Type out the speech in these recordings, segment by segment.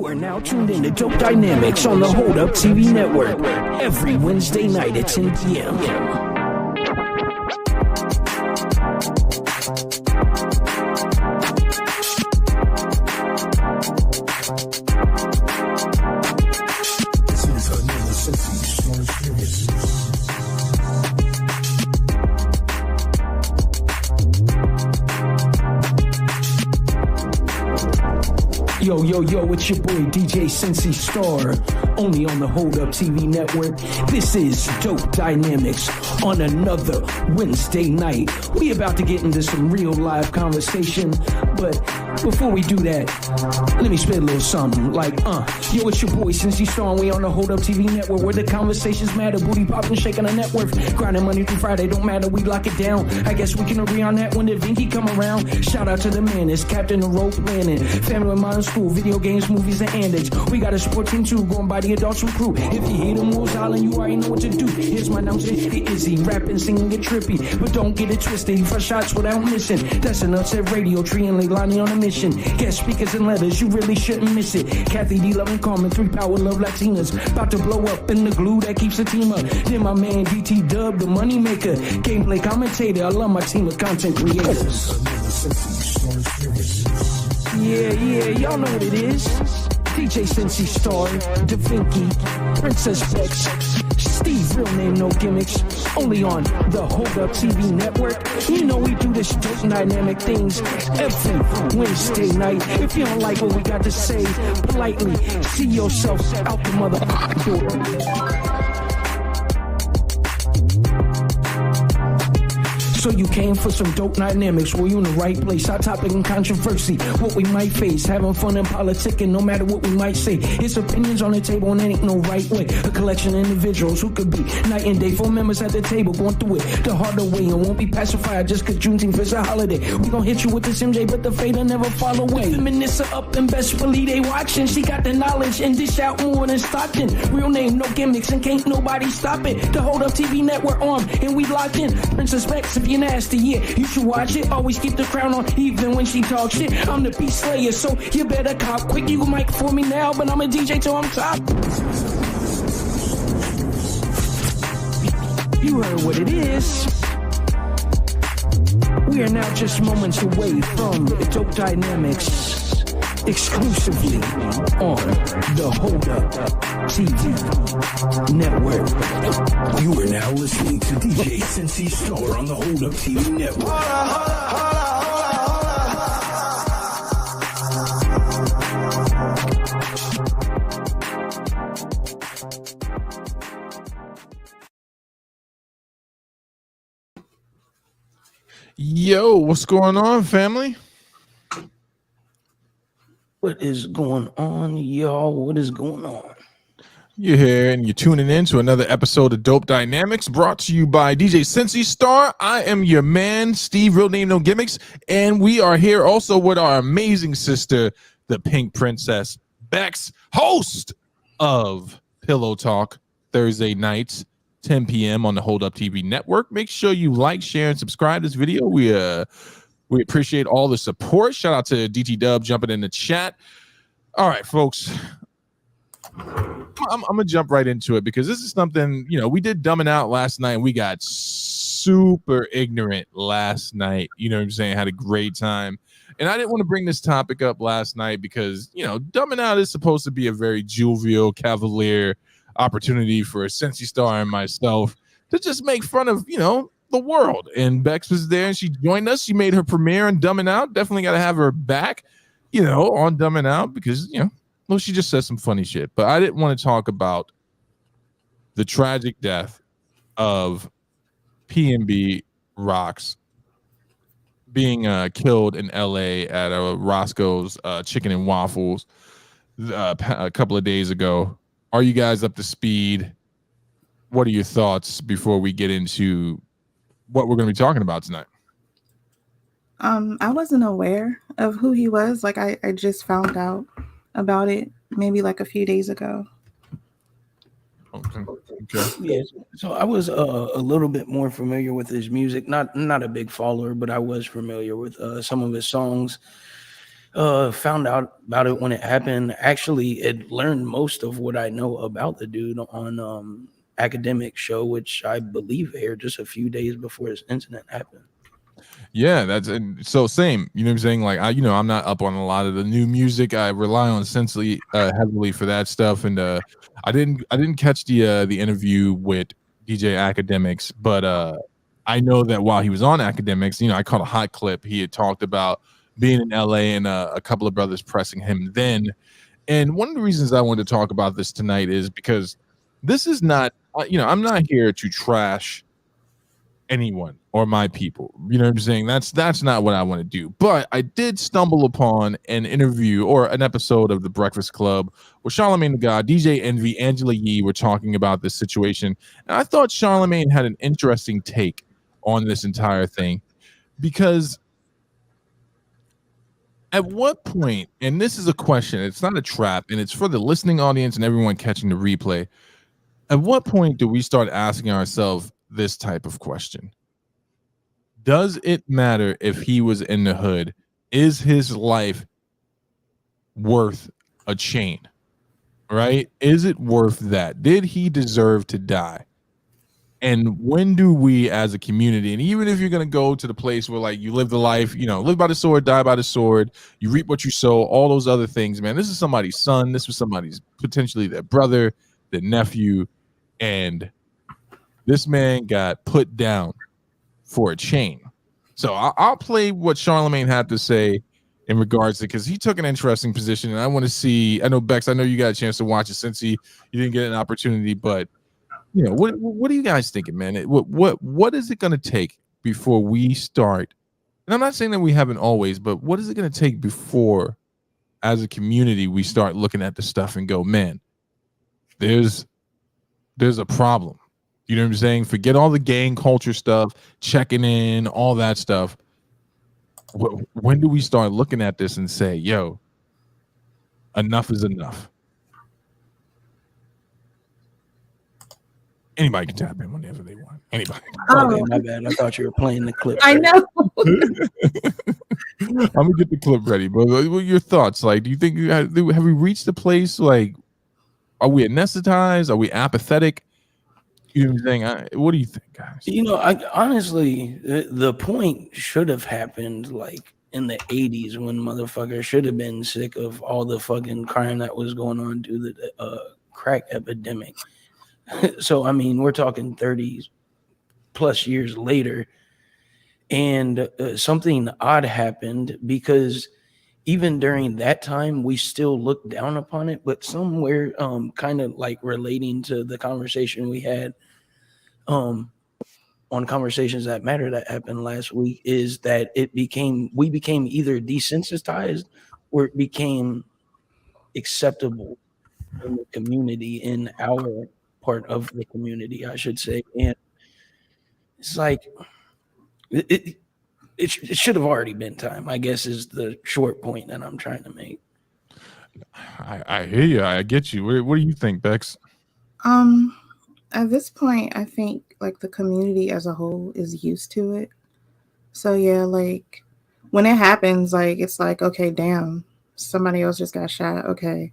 You are now tuned in to Dope Dynamics on the Hold Up TV network. Every Wednesday night at 10 p.m. Yo, it's your boy DJ Sensi Star, only on the Hold Up TV network. This is Dope Dynamics on another Wednesday night. We about to get into some real live conversation, but before we do that, let me spit a little something like, yo, it's your boy Sensi Star, we on the Hold Up TV network, where the conversations matter, booty popping, shaking a net worth, grinding Monday through Friday, don't matter, we lock it down. I guess we can agree on that when the Vinky come around. Shout out to the man, it's Captain the Rope Planning, family modern school, video games, movies, and antics. We got a sport team too, going by the adults with crew. If you hear the moves hollering, you already know what to do. Here's my announcer, it Izzy, rapping, singing, get trippy, but don't get it twisted. He first shots without missing. That's enough said radio, tree and Leilani on a mission. Guest speakers and letters, you really shouldn't miss it. Kathy D, Love and Carmen, 3 Power Love Latinas, about to blow up in the glue that keeps the team up. Then my man DT Dub, the money maker, gameplay commentator. I love my team of content creators. Yeah, y'all know what it is. DJ Sensi Star, Da Vinky, Princess Bex, Steve, real name, no gimmicks, only on the Hold Up TV network. You know we do this dope dynamic things every Wednesday night. If you don't like what we got to say, politely see yourself out the motherfucking door. So you came for some dope dynamics, well, you in the right place. Hot topic and controversy, what we might face, having fun and politicking, no matter what we might say. It's opinions on the table and there ain't no right way. A collection of individuals who could be night and day, 4 members at the table going through it the harder way, and won't be pacified just cause Juneteenth is a holiday. We gon' hit you with this MJ, but the fade'll never fall away. Feminists are up and best believe they watching. She got the knowledge and dish out more than Stockton. Real name, no gimmicks, and can't nobody stop it. The Hold Up TV network on, and we locked in. Princess Bex, if you're nasty, yeah, you should watch it. Always keep the crown on, even when she talk shit. I'm the beat slayer, so you better cop quick. You mic for me now, but I'm a DJ till I'm top. You heard what it is. We are now just moments away from Dope Dynamics, exclusively on the Hold Up TV network. You are now listening to DJ Sensi Star on the Hold Up TV network. Yo, what's going on, family? What is going on, y'all? What is going on? You're here and you're tuning in to another episode of Dope Dynamics, brought to you by DJ Sensi Star. I am your man, Steve, real name, no gimmicks, and we are here also with our amazing sister, the Pink Princess Bex, host of Pillow Talk Thursday nights, 10 p.m. on the Hold Up TV network. Make sure you like, share, and subscribe this video. We appreciate all the support. Shout out to DT Dub jumping in the chat. All right, folks. I'm gonna jump right into it because this is something, we did Dumbing Out last night. We got super ignorant last night. You know what I'm saying? Had a great time. And I didn't want to bring this topic up last night because, Dumbing Out is supposed to be a very jovial, cavalier opportunity for a Sensi Star and myself to just make fun of, the world. And Bex was there and she joined us. She made her premiere on Dumbing Out. Definitely got to have her back, on Dumbing Out because, well, she just said some funny shit. But I didn't want to talk about the tragic death of PnB Rocks being killed in LA at Roscoe's Chicken and Waffles a couple of days ago. Are you guys up to speed? What are your thoughts before we get into what we're going to be talking about tonight? I wasn't aware of who he was. Like I just found out about it maybe like a few days ago. Okay. Yeah, so I was a little bit more familiar with his music. Not a big follower, but I was familiar with some of his songs. Found out about it when it happened. Actually, it learned most of what I know about the dude on academic show, which I believe aired just a few days before this incident happened. Yeah, that's and so same. You know what I'm saying? Like I'm not up on a lot of the new music. I rely on Sensely heavily for that stuff. And I didn't catch the interview with DJ Academics, but I know that while he was on Academics, I caught a hot clip. He had talked about being in LA and a couple of brothers pressing him then. And one of the reasons I wanted to talk about this tonight is because this is not, I'm not here to trash anyone or my people. You know what I'm saying? That's not what I want to do. But I did stumble upon an interview or an episode of The Breakfast Club where Charlamagne the God, DJ Envy, Angela Yee were talking about this situation. And I thought Charlamagne had an interesting take on this entire thing because at what point, and this is a question, it's not a trap, and it's for the listening audience and everyone catching the replay. At what point do we start asking ourselves this type of question? Does it matter if he was in the hood? Is his life worth a chain? Right? Is it worth that? Did he deserve to die? And when do we as a community, and even if you're going to go to the place where like you live the life, live by the sword, die by the sword, you reap what you sow, all those other things, man, this is somebody's son. This was somebody's potentially their brother, their nephew. And this man got put down for a chain. So I'll play what Charlamagne had to say in regards to, because he took an interesting position. And I want to see, I know Bex, I know you got a chance to watch it since you didn't get an opportunity, but what are you guys thinking, man? What is it going to take before we start? And I'm not saying that we haven't always, but what is it going to take before, as a community, we start looking at the stuff and go, man, there's a problem. You know what I'm saying? Forget all the gang culture stuff, checking in, all that stuff. When do we start looking at this and say, yo, enough is enough? Anybody can tap in whenever they want. Anybody. Oh, my bad. I thought you were playing the clip. I know. I'm gonna get the clip ready, but what are your thoughts? Like, do you think have we reached the place? Like, are we anesthetized? Are we apathetic? You know what I'm saying? What do you think, guys? I honestly, the point should have happened like in the 80s when motherfuckers should have been sick of all the fucking crime that was going on due to the crack epidemic. So, I mean, we're talking 30 plus years later, and something odd happened because even during that time, we still looked down upon it, but somewhere kind of like relating to the conversation we had on Conversations That Matter that happened last week is that we became either desensitized or it became acceptable in the community, in our part of the community, I should say. And it's like it should have already been time, I guess, is the short point that I'm trying to make. I hear you. I get you. What do you think, Bex? At this point, I think like the community as a whole is used to it. So yeah, like when it happens, like it's like, okay, damn, somebody else just got shot. Okay.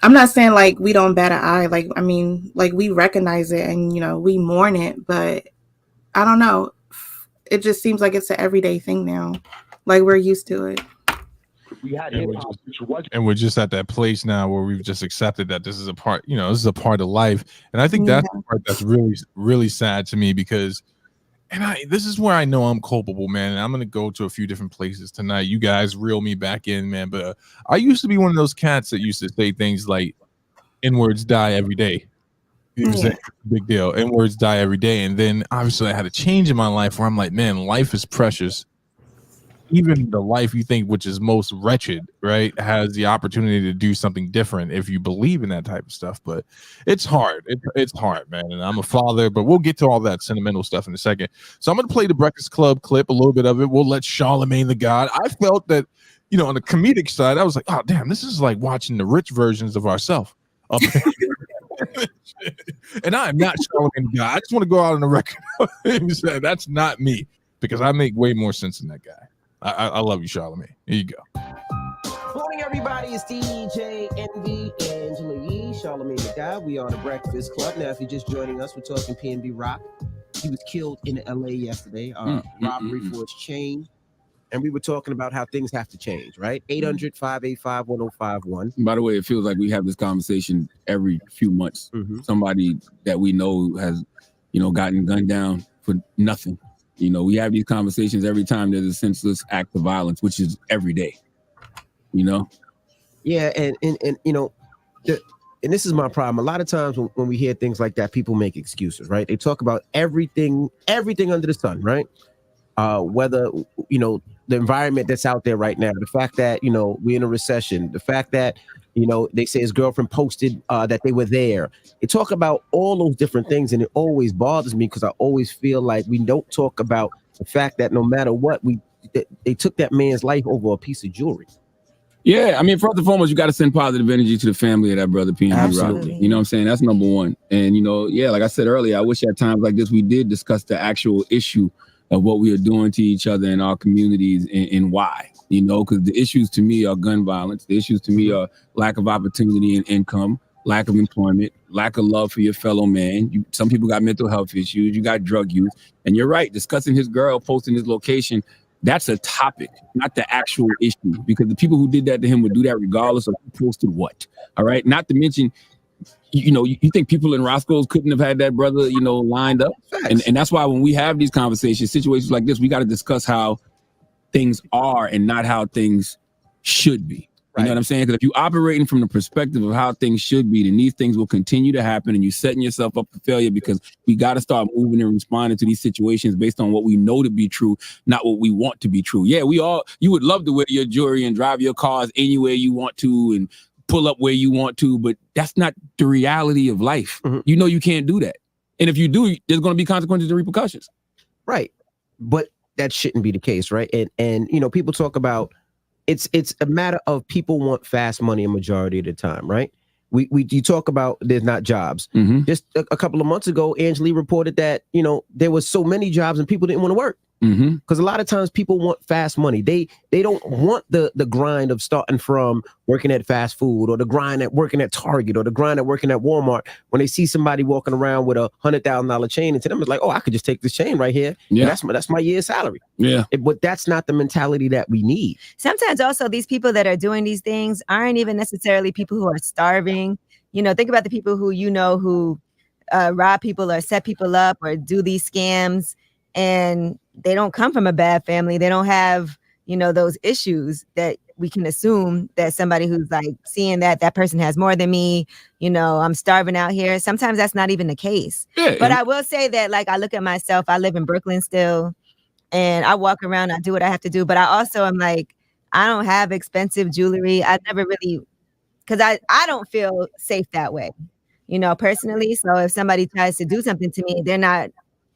I'm not saying like we don't bat an eye. Like, I mean, like we recognize it and, we mourn it, but I don't know. It just seems like it's an everyday thing now. Like we're used to it. And we're just at that place now where we've just accepted that this is a part, this is a part of life. And I think that's the part that's really, really sad to me because, this is where I know I'm culpable, man. And I'm going to go to a few different places tonight. You guys reel me back in, man. But I used to be one of those cats that used to say things like N-words die every day. You know what I'm saying? Big deal. N-words die every day. And then obviously I had a change in my life where I'm like, man, life is precious. Even the life you think which is most wretched, right, has the opportunity to do something different if you believe in that type of stuff. But it's hard. It's hard, man. And I'm a father, but we'll get to all that sentimental stuff in a second. So I'm going to play the Breakfast Club clip, a little bit of it. We'll let Charlamagne the God. I felt that, on the comedic side, I was like, oh, damn, this is like watching the rich versions of ourselves. And I am not Charlamagne the God. I just want to go out on the record and say that's not me because I make way more sense than that guy. I love you, Charlamagne. Here you go. Morning, everybody. It's DJ Envy, Angela Yee, Charlamagne the Guy. We are the Breakfast Club. Now, if you're just joining us, we're talking PnB Rock. He was killed in LA yesterday. Robbery for his chain. And we were talking about how things have to change, right? 800-585-1051. By the way, it feels like we have this conversation every few months. Somebody that we know has, gotten gunned down for nothing. We have these conversations every time there's a senseless act of violence, which is every day. Yeah, and this is my problem. A lot of times when we hear things like that, people make excuses, right? They talk about everything under the sun, right? Whether the environment that's out there right now, the fact that we're in a recession, the fact that they say his girlfriend posted that they were there. They talk about all those different things, and it always bothers me because I always feel like we don't talk about the fact that no matter what, they took that man's life over a piece of jewelry. Yeah, I mean, first and foremost, you got to send positive energy to the family of that brother, PnB Rock. You know what I'm saying? That's number one. And, like I said earlier, I wish at times like this we did discuss the actual issue of what we are doing to each other in our communities and why, because the issues to me are gun violence. The issues to me are lack of opportunity and income, lack of employment, lack of love for your fellow man. Some people got mental health issues. You got drug use. And you're right, discussing his girl, posting his location, that's a topic, not the actual issue, because the people who did that to him would do that regardless of who posted what. All right. Not to mention, you think people in Roscoe's couldn't have had that brother, lined up. And that's why when we have these conversations, situations like this, we got to discuss how things are and not how things should be. You know what I'm saying? Because if you're operating from the perspective of how things should be, then these things will continue to happen and you're setting yourself up for failure, because we got to start moving and responding to these situations based on what we know to be true, not what we want to be true. Yeah, you would love to wear your jewelry and drive your cars anywhere you want to and pull up where you want to, but that's not the reality of life. You can't do that. And if you do, there's going to be consequences and repercussions. Right. But that shouldn't be the case, right? And people talk about it's a matter of people want fast money a majority of the time, right? You talk about there's not jobs. Just a couple of months ago, Angela reported that there was so many jobs and people didn't want to work. Because a lot of times people want fast money. They don't want the grind of starting from working at fast food, or the grind at working at Target, or the grind at working at Walmart. When they see somebody walking around with $100,000 chain, and to them it's like, oh, I could just take this chain right here. Yeah, that's my year's salary. Yeah, but that's not the mentality that we need. Sometimes also these people that are doing these things aren't even necessarily people who are starving. Think about the people who rob people or set people up or do these scams, and they don't come from a bad family. They don't have, those issues that we can assume that somebody who's like seeing that person has more than me, I'm starving out here. Sometimes that's not even the case. Yeah, but I will say that, like, I look at myself, I live in Brooklyn still, and I walk around, I do what I have to do. But I also am like, I don't have expensive jewelry. I never really, because I don't feel safe that way, personally. So if somebody tries to do something to me,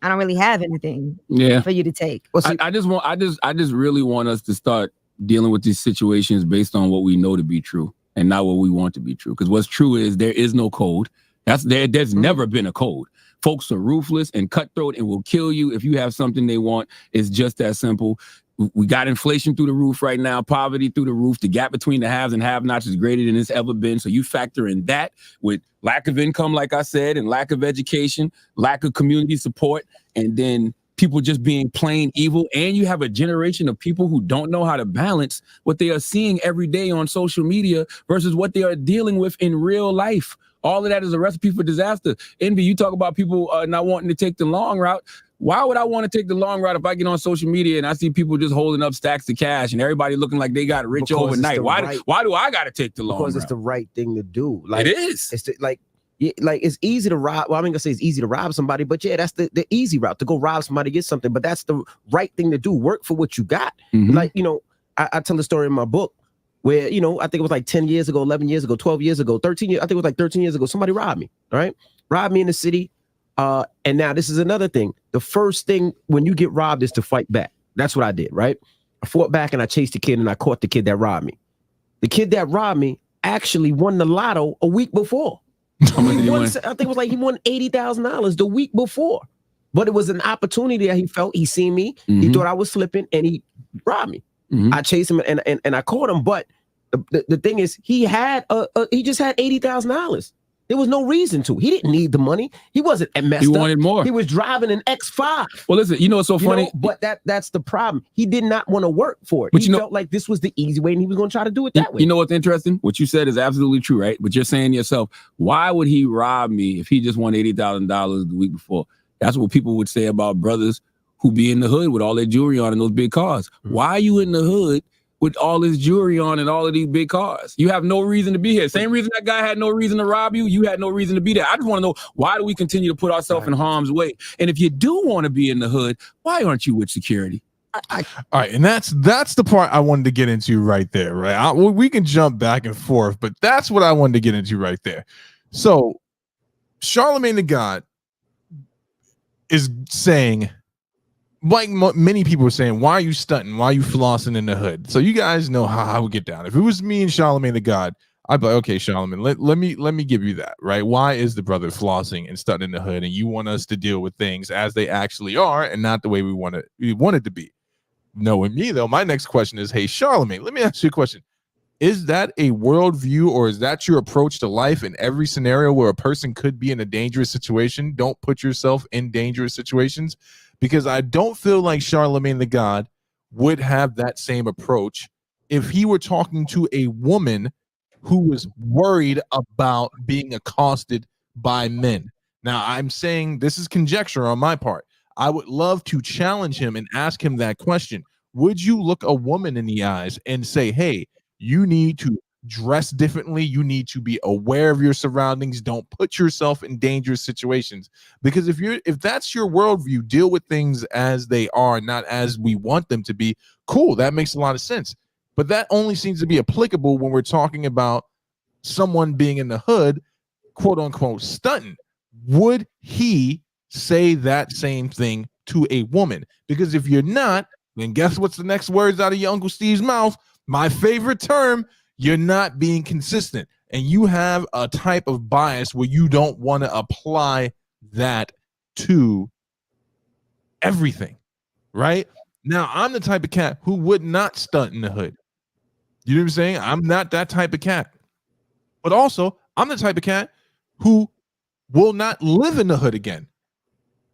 I don't really have anything for you to take. Well, see, I just really want us to start dealing with these situations based on what we know to be true and not what we want to be true. Because what's true is there is no code. There's never been a code. Folks are ruthless and cutthroat and will kill you if you have something they want. It's just that simple. We got inflation through the roof right now, poverty through the roof. The gap between the haves and have-nots is greater than it's ever been. So you factor in that with lack of income, like I said, and lack of education, lack of community support, and then people just being plain evil. And you have a generation of people who don't know how to balance what they are seeing every day on social media versus what they are dealing with in real life. All of that is a recipe for disaster. Envy, you talk about people not wanting to take the long route. Why would I want to take the long route if I get on social media and I see people just holding up stacks of cash and everybody looking like they got rich overnight? Why do I got to take the long route? Because it's the right thing to do. Like, it is. It's it's easy to rob. Well, I'm gonna say it's easy to rob somebody, but yeah, that's the easy route to go rob somebody, get something. But that's the right thing to do. Work for what you got. Like, I tell a story in my book where, I think it was like 10 years ago, 11 years ago, 12 years ago, 13 years. I think it was like 13 years ago. Somebody robbed me. All right. Robbed me in the city. And now this is another thing. The first thing when you get robbed is to fight back. That's what I did, right? I fought back and I chased the kid and I caught the kid that robbed me. The kid that robbed me actually won the lotto a week before. I think it was like he won $80,000 the week before. But it was an opportunity that he felt. He seen me. He thought I was slipping and he robbed me. I chased him and I caught him. But the thing is, he just had $80,000. There was no reason to. He didn't need the money. He wasn't messed up. He wanted more. He was driving an X5. Well, listen, you know what's so funny? But that's the problem. He did not want to work for it. But he felt like this was the easy way, and he was going to try to do it that way. You know what's interesting? What you said is absolutely true, right? But you're saying to yourself, why would he rob me if he just won $80,000 the week before? That's what people would say about brothers who be in the hood with all their jewelry on and those big cars. Why are you in the hood with all this jewelry on and all of these big cars? You have no reason to be here. Same reason that guy had no reason to rob you. You had no reason to be there. I just want to know, why do we continue to put ourselves in harm's way? And if you do want to be in the hood, why aren't you with security? All right, and that's the part I wanted to get into right there, right? We can jump back and forth, but that's what I wanted to get into right there. So Charlemagne the God is saying, like many people are saying, why are you stunting? Why are you flossing in the hood? So you guys know how I would get down. If it was me and Charlemagne the God, I'd be like, okay, Charlemagne, let me give you that, right? Why is the brother flossing and stunting in the hood, and you want us to deal with things as they actually are and not the way we want it to be? Knowing me though, my next question is, hey Charlemagne, let me ask you a question. Is that a worldview, or is that your approach to life in every scenario where a person could be in a dangerous situation? Don't put yourself in dangerous situations. Because I don't feel like Charlemagne the God would have that same approach if he were talking to a woman who was worried about being accosted by men. Now, I'm saying this is conjecture on my part. I would love to challenge him and ask him that question. Would you look a woman in the eyes and say, hey, you need to dress differently. You need to be aware of your surroundings. Don't put yourself in dangerous situations. Because if that's your worldview, deal with things as they are, not as we want them to be. Cool. That makes a lot of sense. But that only seems to be applicable when we're talking about someone being in the hood, quote unquote, stunting. Would he say that same thing to a woman? Because if you're not, then guess what's the next words out of your Uncle Steve's mouth? My favorite term. You're not being consistent, and you have a type of bias where you don't want to apply that to everything, right? Now, I'm the type of cat who would not stunt in the hood. You know what I'm saying? I'm not that type of cat. But also, I'm the type of cat who will not live in the hood again.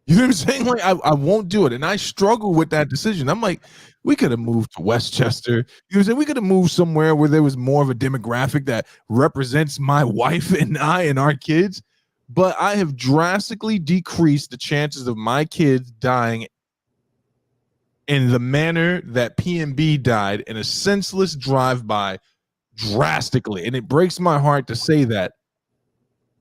You know what I'm saying? Like, I won't do it. And I struggle with that decision. I'm like, we could have moved to Westchester. You know what I'm saying? We could have moved somewhere where there was more of a demographic that represents my wife and I and our kids. But I have drastically decreased the chances of my kids dying in the manner that PnB died, in a senseless drive-by, drastically. And it breaks my heart to say that,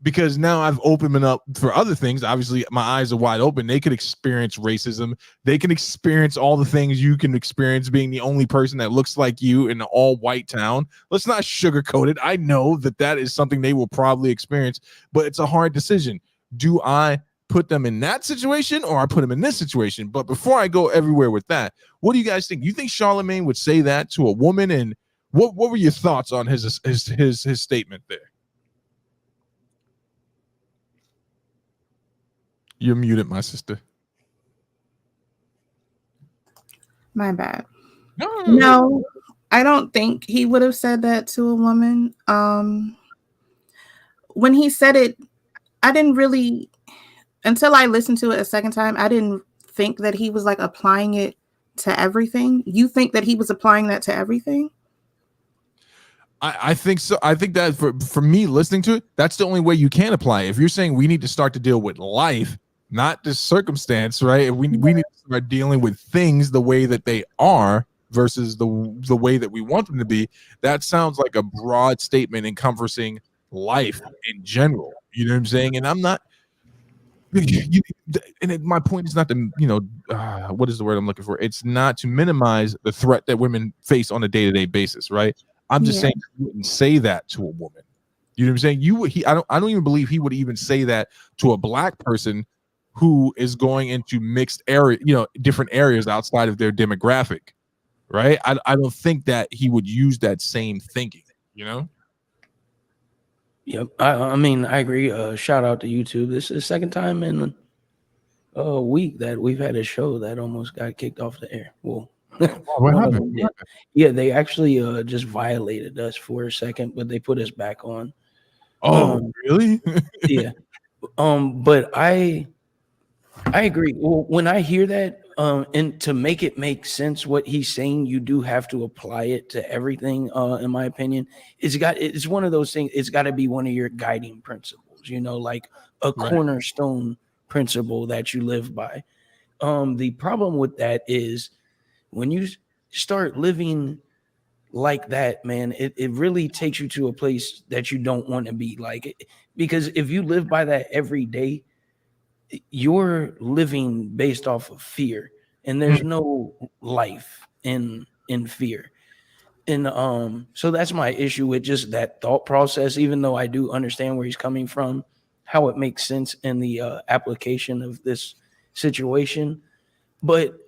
because now I've opened it up for other things. Obviously, my eyes are wide open. They could experience racism. They can experience all the things you can experience being the only person that looks like you in an all-white town. Let's not sugarcoat it. I know that is something they will probably experience, but it's a hard decision. Do I put them in that situation, or I put them in this situation? But before I go everywhere with that, what do you guys think? You think Charlemagne would say that to a woman? And what were your thoughts on his statement there? You're muted, my sister. My bad. No, I don't think he would have said that to a woman. When he said it, I didn't really, until I listened to it a second time, I didn't think that he was like applying it to everything. You think that he was applying that to everything? I think so. I think that for me, listening to it, that's the only way you can apply it. If you're saying we need to start to deal with life, not this circumstance, right? We need to start dealing with things the way that they are versus the way that we want them to be. That sounds like a broad statement encompassing life in general. You know what I'm saying? And I'm not. My point is not to, what is the word I'm looking for? It's not to minimize the threat that women face on a day-to-day basis, right? I'm just saying you wouldn't say that to a woman. You know what I'm saying? I don't even believe he would even say that to a black person who is going into mixed area, different areas outside of their demographic, right? I don't think that he would use that same thinking, Yep. I mean, I agree. Shout out to YouTube. This is the second time in a week that we've had a show that almost got kicked off the air. Well, What One of happened? them did. Yeah, they actually just violated us for a second, but they put us back on. Oh, really? Yeah. But I agree. Well, when I hear that, and to make it make sense, what he's saying, you do have to apply it to everything. In my opinion, it's one of those things. It's got to be one of your guiding principles. Like a Right. cornerstone principle that you live by. The problem with that is when you start living like that, man, it really takes you to a place that you don't want to be. Because if you live by that every day, you're living based off of fear, and there's no life in fear. And so that's my issue with just that thought process, even though I do understand where he's coming from, how it makes sense in the application of this situation. But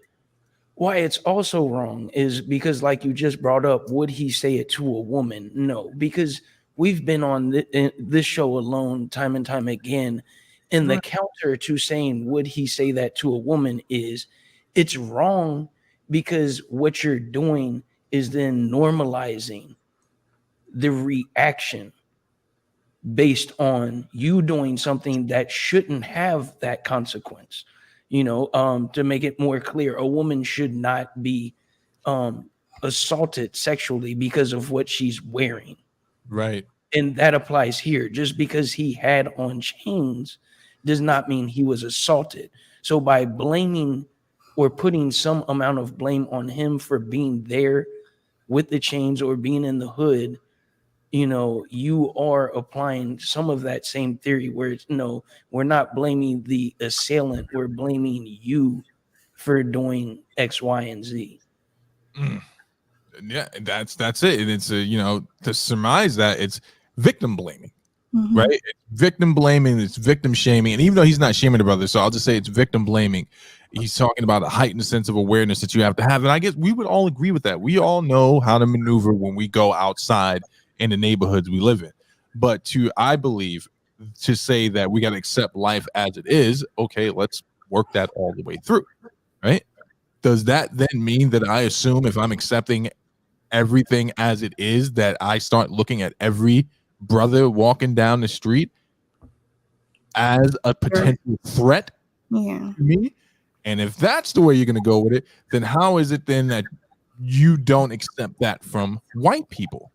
why it's also wrong is because, like you just brought up, would he say it to a woman? No, because we've been on this show alone time and time again. And the counter to saying, would he say that to a woman, is it's wrong, because what you're doing is then normalizing the reaction based on you doing something that shouldn't have that consequence. To make it more clear, a woman should not be assaulted sexually because of what she's wearing. Right. And that applies here. Just because he had on chains does not mean he was assaulted. So by blaming or putting some amount of blame on him for being there with the chains or being in the hood, you are applying some of that same theory where it's, no, we're not blaming the assailant, we're blaming you for doing X, Y, and Z. Yeah, that's it. And it's to surmise that, it's victim blaming. Mhm. Right? It's victim blaming, it's victim shaming. And even though he's not shaming the brother, so I'll just say it's victim blaming. He's talking about a heightened sense of awareness that you have to have. And I guess we would all agree with that. We all know how to maneuver when we go outside in the neighborhoods we live in. But I believe, to say that we got to accept life as it is, okay, let's work that all the way through. Right? Does that then mean that I assume, if I'm accepting everything as it is, that I start looking at every brother walking down the street as a potential threat Yeah. to me? And if that's the way you're going to go with it, then how is it then that you don't accept that from white people?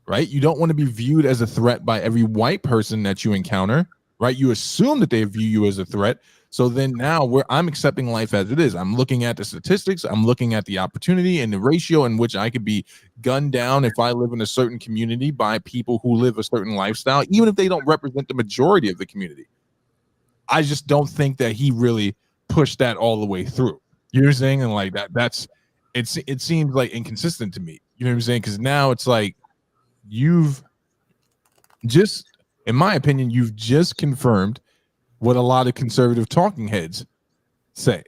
Right? You don't want to be viewed as a threat by every white person that you encounter, right? You assume that they view you as a threat. So then now I'm accepting life as it is. I'm looking at the statistics. I'm looking at the opportunity and the ratio in which I could be gunned down if I live in a certain community by people who live a certain lifestyle, even if they don't represent the majority of the community. I just don't think that he really pushed that all the way through. You know what I'm saying? And like it seems like inconsistent to me. You know what I'm saying? Because now it's like, you've just, in my opinion, you've just confirmed what a lot of conservative talking heads say,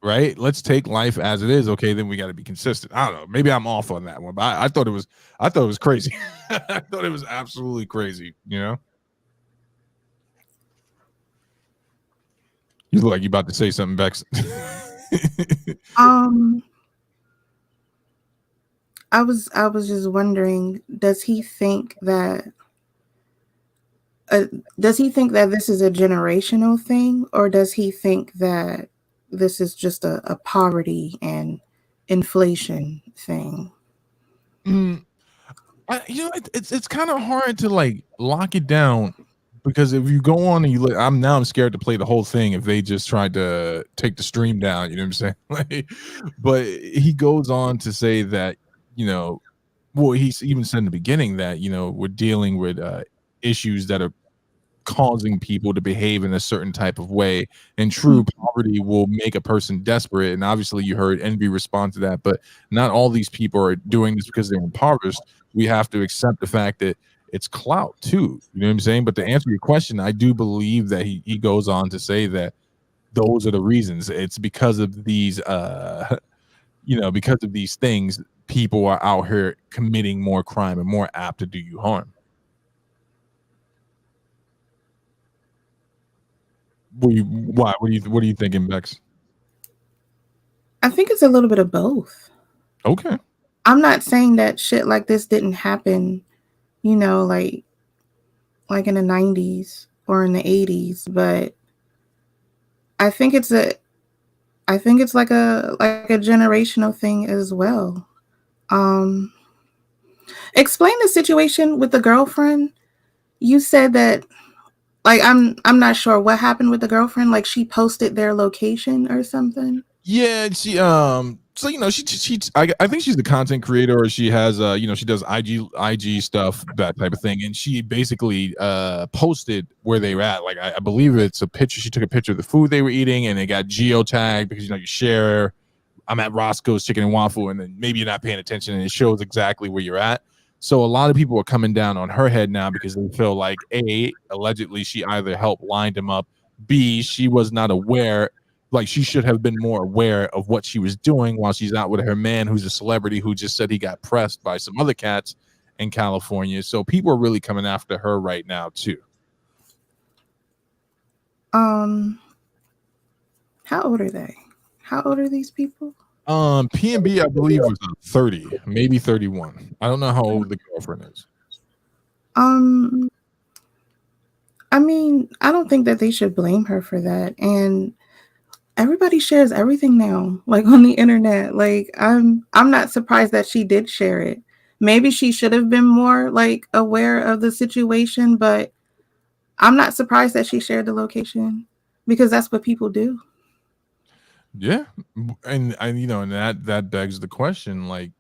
right? Let's take life as it is. Okay, then we got to be consistent. I don't know. Maybe I'm off on that one, but I thought it was crazy. I thought it was absolutely crazy. You look like you about to say something, Bex. I was just wondering, does he think that this is a generational thing, or does he think that this is just a poverty and inflation thing? It's kind of hard to like lock it down, because if you go on and you look, I'm scared to play the whole thing if they just tried to take the stream down. You know what I'm saying? Like, but he goes on to say that, well, he's even said in the beginning that, we're dealing with issues that are causing people to behave in a certain type of way, and true poverty will make a person desperate. And obviously you heard Envy respond to that, but not all these people are doing this because they're impoverished. We have to accept the fact that it's clout too. You know what I'm saying? But to answer your question, I do believe that he goes on to say that those are the reasons. It's because of these because of these things, people are out here committing more crime and more apt to do you harm. Why? What are you thinking, Bex? I think it's a little bit of both. Okay. I'm not saying that shit like this didn't happen, you know, like in the 90s or in the 80s, but I think it's like a generational thing as well. Explain the situation with the girlfriend. You said that, like, I'm not sure what happened with the girlfriend. Like, she posted their location or something. Yeah, she so I think she's the content creator, or she has she does IG stuff, that type of thing, and she basically posted where they were at. Like I believe it's a picture. She took a picture of the food they were eating, and it got geotagged because you share. I'm at Roscoe's Chicken and Waffle, and then maybe you're not paying attention, and it shows exactly where you're at. So a lot of people are coming down on her head now because they feel like A, allegedly she either helped line him up, B, she was not aware. Like she should have been more aware of what she was doing while she's out with her man, who's a celebrity, who just said he got pressed by some other cats in California. So people are really coming after her right now too. How old are they? How old are these people? PnB, I believe, was 30, maybe 31. I don't know how old the girlfriend is. I mean, I don't think that they should blame her for that. And everybody shares everything now, like on the internet. Like I'm not surprised that she did share it. Maybe she should have been more like aware of the situation, but I'm not surprised that she shared the location because that's what people do. Yeah, and that begs the question, like,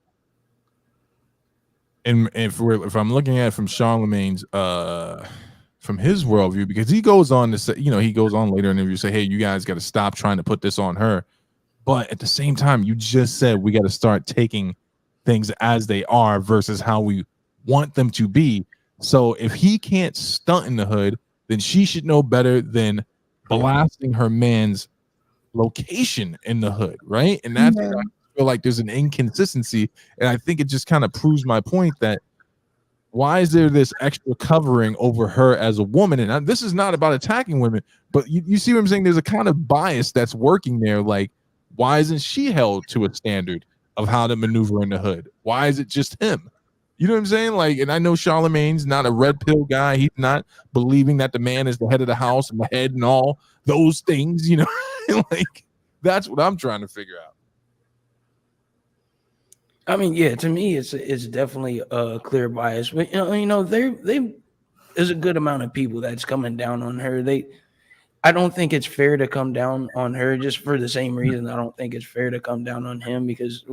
and if I'm looking at it from Charlemagne's from his worldview, because he goes on to say, he goes on later in the interview, say, hey, you guys got to stop trying to put this on her. But at the same time, you just said we got to start taking things as they are versus how we want them to be. So if he can't stunt in the hood, then she should know better than blasting her man's location in the hood, right? And that's where I feel like there's an inconsistency, and I think it just kind of proves my point that why is there this extra covering over her as a woman? And this is not about attacking women, but you see what I'm saying? There's a kind of bias that's working there. Like, why isn't she held to a standard of how to maneuver in the hood? Why is it just him? You know what I'm saying? Like, and I know Charlemagne's not a red pill guy. He's not believing that the man is the head of the house and the head and all those things, like, that's what I'm trying to figure out. I mean, yeah, to me, it's definitely a clear bias. But there's a good amount of people that's coming down on her. I don't think it's fair to come down on her just for the same reason. I don't think it's fair to come down on him because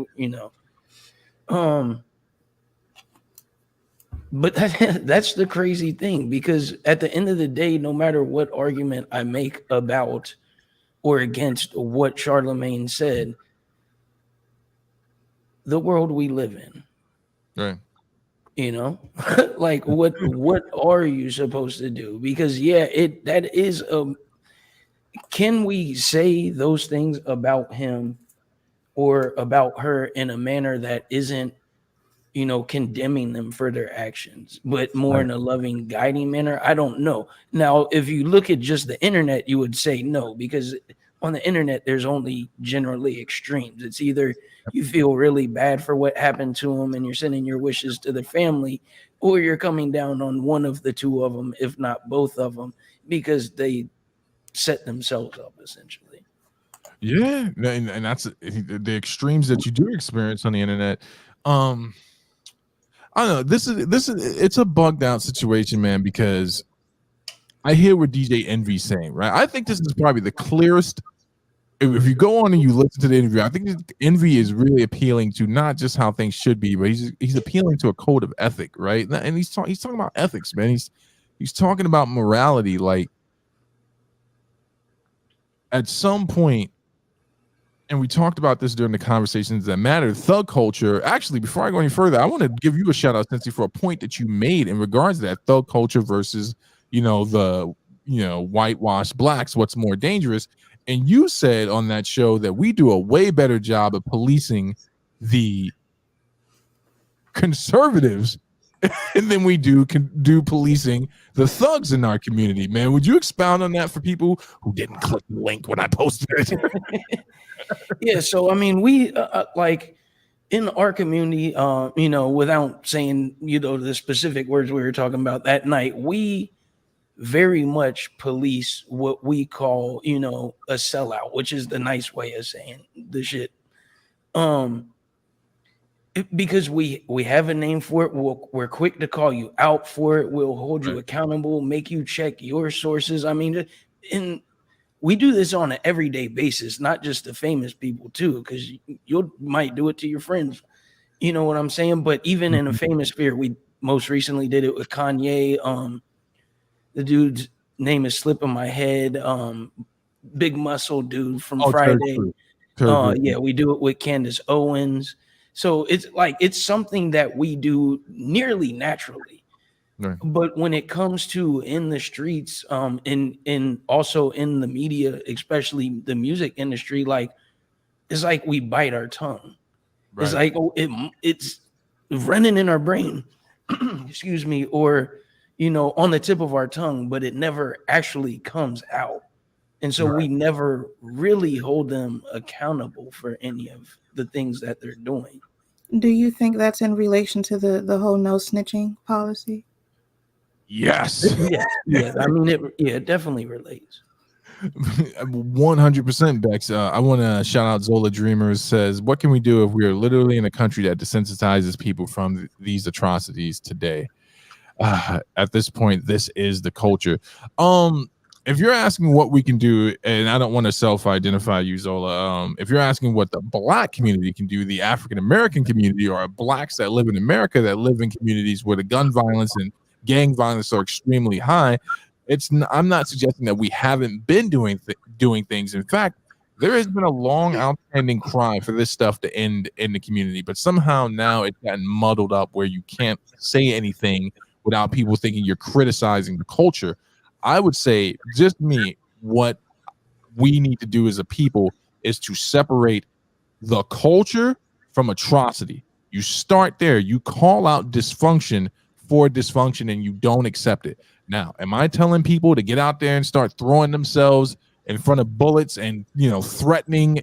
but that's the crazy thing, because at the end of the day, no matter what argument I make about or against what Charlemagne said, the world we live in, right? Like what are you supposed to do? Because that is can we say those things about him or about her in a manner that isn't condemning them for their actions, but more in a loving, guiding manner? I don't know. Now, if you look at just the internet, you would say no, because on the internet, there's only generally extremes. It's either you feel really bad for what happened to them and you're sending your wishes to the family, or you're coming down on one of the two of them, if not both of them, because they set themselves up, essentially. Yeah, and that's the extremes that you do experience on the internet. I don't know. This is it's a bugged out situation, man, because I hear what DJ Envy's saying, right? I think this is probably the clearest. If you go on and you listen to the interview, I think Envy is really appealing to not just how things should be, but he's appealing to a code of ethic, right? And he's talking about ethics, man. He's talking about morality. Like, at some point, and we talked about this during the Conversations That Matter, thug culture. Actually, before I go any further, I want to give you a shout out, Cincy, for a point that you made in regards to that thug culture versus, the whitewashed blacks. What's more dangerous? And you said on that show that we do a way better job of policing the conservatives than we do policing the thugs in our community. Man, would you expound on that for people who didn't click the link when I posted it? Yeah, so I mean, we in our community, you know, without saying, you know, the specific words we were talking about that night, we very much police what we call, you know, a sellout, which is the nice way of saying the shit. Because we have a name for it. We're quick to call you out for it. We'll hold you accountable, make you check your sources. I mean, and we do this on an everyday basis, not just the famous people too, because you might do it to your friends. You know what I'm saying? But even in a famous sphere, we most recently did it with Kanye. The dude's name is slipping my head. Big muscle dude from Friday. Yeah, we do it with Candace Owens. So it's like it's something that we do nearly naturally. Right. But when it comes to in the streets, and also in the media, especially the music industry, like it's like we bite our tongue. Right. It's like it's running in our brain, excuse me, or you know, on the tip of our tongue, but it never actually comes out. And so we never really hold them accountable for any of the things that they're doing. Do you think that's in relation to the whole no snitching policy? Yes. Yeah. I mean, it definitely relates. 100%, Bex. I want to shout out Zola Dreamers says, what can we do if we are literally in a country that desensitizes people from these atrocities today? At this point, this is the culture. If you're asking what we can do, and I don't want to self-identify you, Zola, if you're asking what the Black community can do, the African-American community, or Blacks that live in America that live in communities where the gun violence and gang violence are extremely high, I'm not suggesting that we haven't been doing things. In fact, there has been a long outstanding cry for this stuff to end in the community, but somehow now it's gotten muddled up where you can't say anything without people thinking you're criticizing the culture. I would say, just me, what we need to do as a people is to separate the culture from atrocity. You start there. You call out dysfunction for dysfunction and you don't accept it. Now, am I telling people to get out there and start throwing themselves in front of bullets and, you know, threatening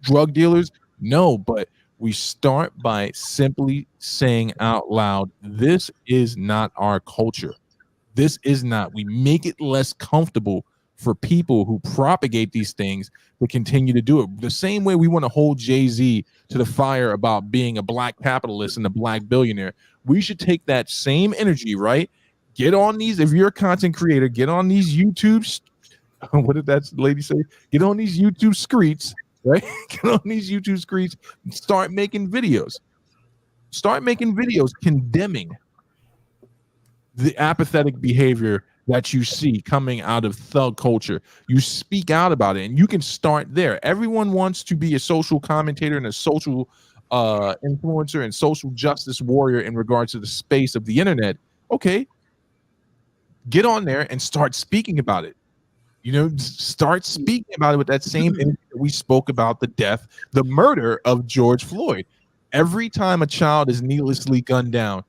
drug dealers? No, but we start by simply saying out loud, this is not our culture. This is not. We make it less comfortable for people who propagate these things to continue to do it. The same way we want to hold Jay-Z to the fire about being a Black capitalist and a Black billionaire, we should take that same energy, right? Get on these, if you're a content creator, get on these YouTubes. What did that lady say? Get on these YouTube streets, right? Get on these YouTube streets and start making videos. Start making videos condemning the apathetic behavior that you see coming out of thug culture. You speak out about it, and you can start there. Everyone wants to be a social commentator and a social influencer and social justice warrior in regards to the space of the internet. Okay, get on there and start speaking about it. You know, start speaking about it with that same energy that we spoke about the death, the murder of George Floyd. Every time a child is needlessly gunned down,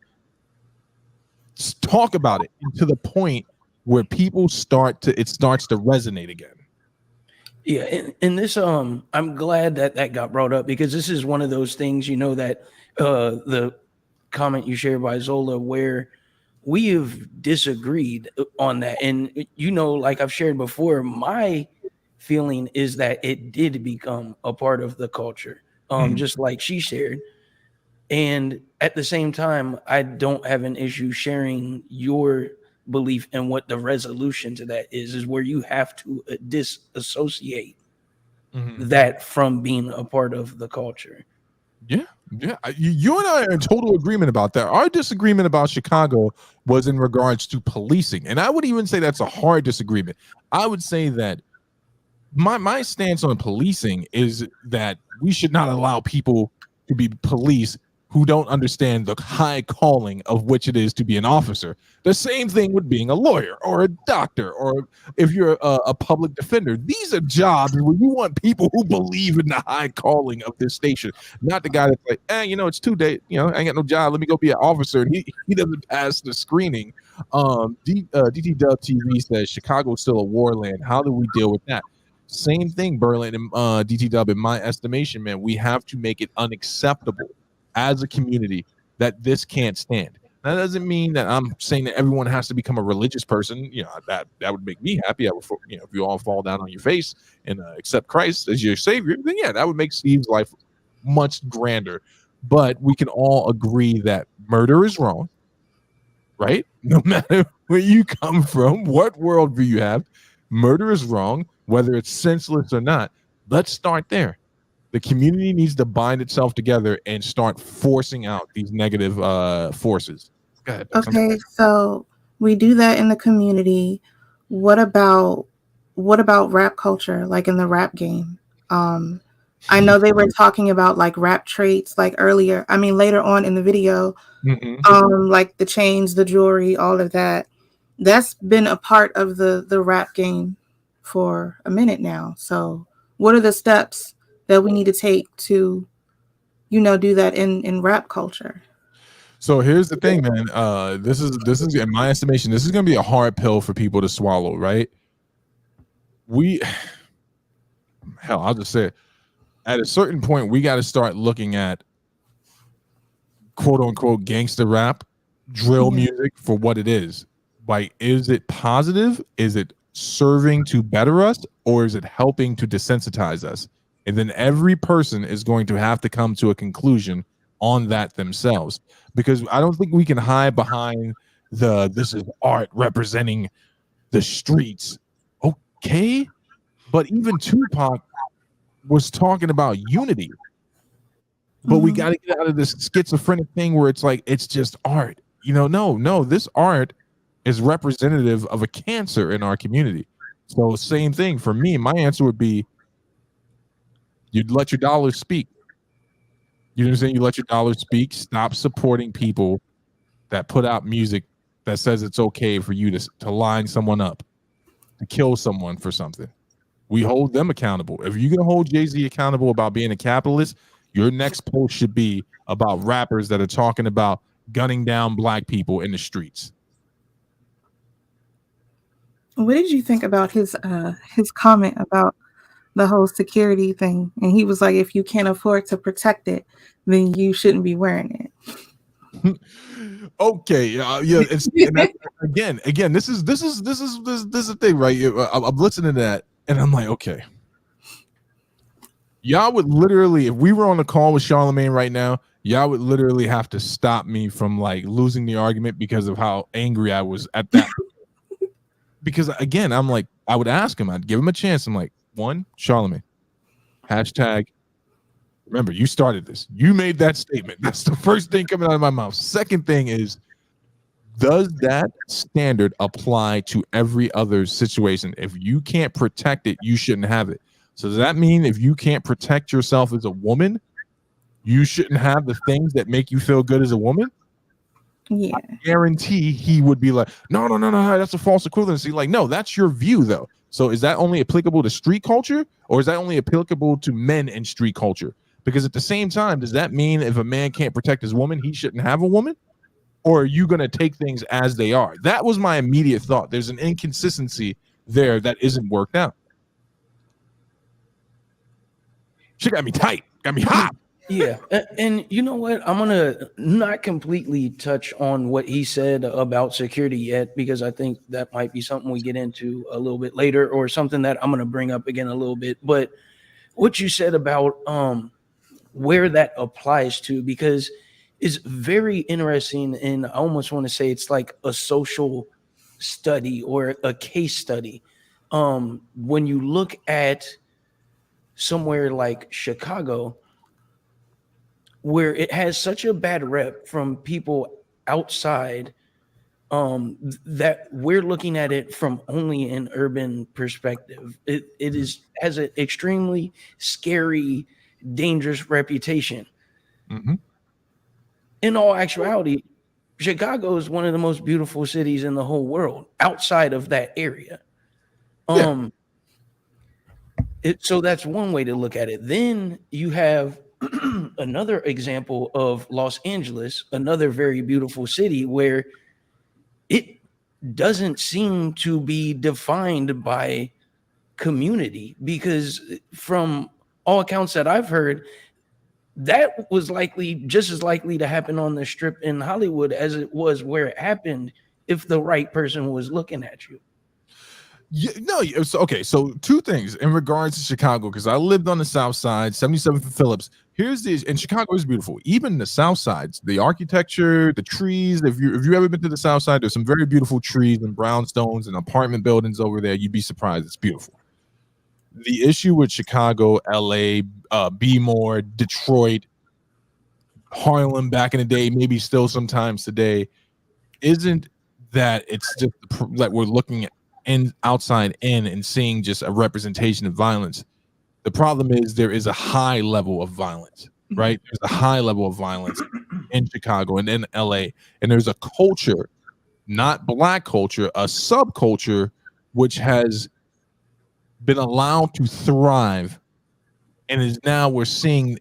talk about it to the point where people starts to resonate again. Yeah, and this I'm glad that got brought up, because this is one of those things, you know, that the comment you shared by Zola where we have disagreed on that. And you know, like I've shared before, my feeling is that it did become a part of the culture, just like she shared. And at the same time, I don't have an issue sharing your belief in what the resolution to that is where you have to disassociate that from being a part of the culture. Yeah. You and I are in total agreement about that. Our disagreement about Chicago was in regards to policing. And I would even say that's a hard disagreement. I would say that my stance on policing is that we should not allow people to be police who don't understand the high calling of which it is to be an officer. The same thing with being a lawyer or a doctor, or if you're a public defender. These are jobs where you want people who believe in the high calling of this station, not the guy that's like, you know, it's 2 days, you know, I ain't got no job, let me go be an officer, and he doesn't pass the screening. DT Dub TV says Chicago's still a war land. How do we deal with that? Same thing, Berlin and DT Dub. In my estimation, man, we have to make it unacceptable as a community that this can't stand. That doesn't mean that I'm saying that everyone has to become a religious person. That would make me happy. If you all fall down on your face and accept Christ as your savior, then yeah, that would make Steve's life much grander. But we can all agree that murder is wrong, right? No matter where you come from, what worldview you have, murder is wrong, whether it's senseless or not. Let's start there. The community needs to bind itself together and start forcing out these negative forces. Go ahead. Okay, so we do that in the community. What about rap culture, like in the rap game? I know they were talking about like rap traits, like earlier. I mean, later on in the video, like the chains, the jewelry, all of that. That's been a part of the rap game for a minute now. So, what are the steps that we need to take to, do that in rap culture? So here's the thing, man. This is in my estimation, this is going to be a hard pill for people to swallow, right? I'll just say it. At a certain point, we got to start looking at quote unquote gangster rap, drill music for what it is. Like, is it positive? Is it serving to better us, or is it helping to desensitize us? And then every person is going to have to come to a conclusion on that themselves, because I don't think we can hide behind this is art representing the streets. Okay, but even Tupac was talking about unity. But we got to get out of this schizophrenic thing where it's like it's just art. No, this art is representative of a cancer in our community. So same thing for me. My answer would be you'd let your dollars speak. You know what I'm saying? You let your dollars speak. Stop supporting people that put out music that says it's okay for you to line someone up, to kill someone for something. We hold them accountable. If you're going to hold Jay-Z accountable about being a capitalist, your next post should be about rappers that are talking about gunning down black people in the streets. What did you think about his comment about the whole security thing? And he was like, if you can't afford to protect it, then you shouldn't be wearing it. Okay, yeah. Again, this is the thing, right? I'm listening to that, and I'm like, okay, y'all would literally, if we were on a call with Charlemagne right now, y'all would literally have to stop me from like losing the argument because of how angry I was at that. Because again, I'm like, I would ask him, I'd give him a chance. I'm like, one, Charlemagne, hashtag. Remember, you started this. You made that statement. That's the first thing coming out of my mouth. Second thing is, does that standard apply to every other situation? If you can't protect it, you shouldn't have it. So does that mean if you can't protect yourself as a woman, you shouldn't have the things that make you feel good as a woman? Yeah. I guarantee he would be like, no, that's a false equivalency. Like, no, that's your view, though. So is that only applicable to street culture, or is that only applicable to men in street culture? Because at the same time, does that mean if a man can't protect his woman, he shouldn't have a woman? Or are you going to take things as they are? That was my immediate thought. There's an inconsistency there that isn't worked out. She got me tight, got me hot. Yeah, and you know what? I'm gonna not completely touch on what he said about security yet, because I think that might be something we get into a little bit later, or something that I'm gonna bring up again a little bit. But what you said about where that applies to, because it's very interesting, and I almost want to say it's like a social study or a case study. When you look at somewhere like Chicago, where it has such a bad rep from people outside, that we're looking at it from only an urban perspective. It has an extremely scary, dangerous reputation. Mm-hmm. In all actuality, Chicago is one of the most beautiful cities in the whole world outside of that area. So that's one way to look at it. Then you have another example of Los Angeles, another very beautiful city where it doesn't seem to be defined by community, because from all accounts that I've heard, that was just as likely to happen on the strip in Hollywood as it was where it happened if the right person was looking at you. Yeah, no, okay. So two things in regards to Chicago, because I lived on the South Side, 77th and Phillips. Here's this, and Chicago is beautiful. Even the South Sides, the architecture, the trees. If you ever been to the South Side, there's some very beautiful trees and brownstones and apartment buildings over there. You'd be surprised. It's beautiful. The issue with Chicago, LA, Bmore, Detroit, Harlem back in the day, maybe still sometimes today, isn't that it's just like we're looking at outside in and seeing just a representation of violence. The problem is there is a high level of violence, right? There's a high level of violence in Chicago and in LA, and there's a culture, not black culture, a subculture which has been allowed to thrive, and is now we're seeing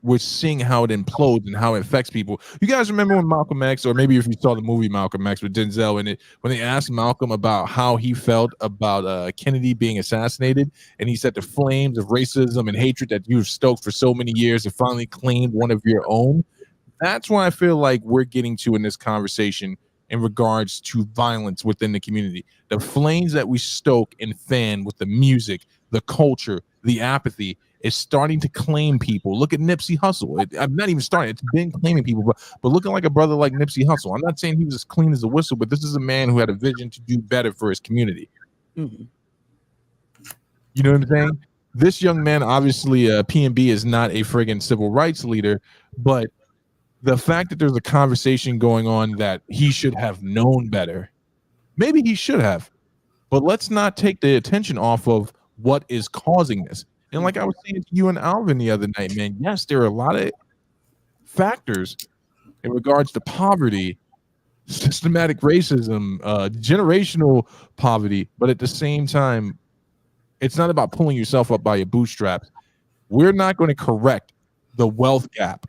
how it implodes and how it affects people. You guys remember when Malcolm X, or maybe if you saw the movie Malcolm X with Denzel in it, when they asked Malcolm about how he felt about Kennedy being assassinated, and he said the flames of racism and hatred that you've stoked for so many years have finally claimed one of your own. That's why I feel like we're getting to in this conversation in regards to violence within the community. The flames that we stoke and fan with the music, the culture, the apathy, is starting to claim people. Look at Nipsey Hussle. I'm not even starting. It's been claiming people, but looking like a brother like Nipsey Hussle. I'm not saying he was as clean as a whistle, but this is a man who had a vision to do better for his community. Mm-hmm. You know what I'm saying? This young man, obviously, PnB is not a friggin' civil rights leader, but the fact that there's a conversation going on that he should have known better, maybe he should have, but let's not take the attention off of what is causing this. And like I was saying to you and Alvin the other night, man, yes, there are a lot of factors in regards to poverty, systematic racism, generational poverty, but at the same time, it's not about pulling yourself up by your bootstraps. We're not going to correct the wealth gap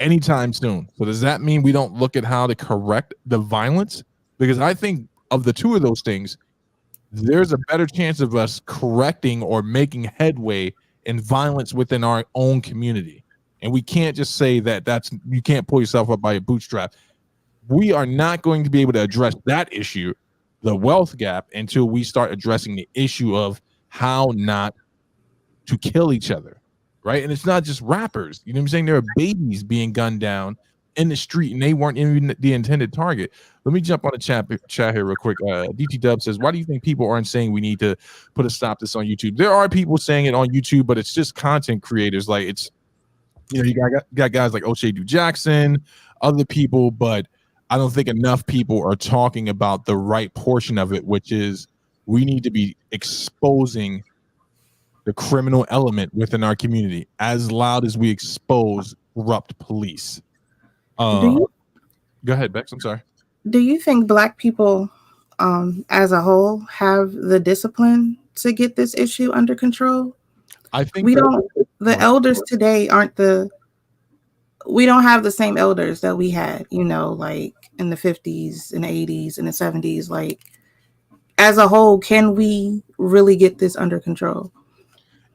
anytime soon. So does that mean we don't look at how to correct the violence? Because I think of the two of those things, there's a better chance of us correcting or making headway in violence within our own community. And we can't just say that you can't pull yourself up by your bootstrap. We are not going to be able to address that issue, the wealth gap, until we start addressing the issue of how not to kill each other, right? And it's not just rappers. You know what I'm saying? There are babies being gunned down in the street, and they weren't even the intended target. Let me jump on the chat here real quick. DT Dub says, why do you think people aren't saying we need to put a stop to this on YouTube? There are people saying it on YouTube, but it's just content creators. Like, it's, you know, you got guys like O'Shea Du Jackson, other people, but I don't think enough people are talking about the right portion of it, which is we need to be exposing the criminal element within our community as loud as we expose corrupt police. Go ahead, Bex. I'm sorry. Do you think Black people as a whole have the discipline to get this issue under control? I think we don't. The elders today we don't have the same elders that we had, you know, like in the 50s and 80s and the 70s. Like, as a whole, can we really get this under control?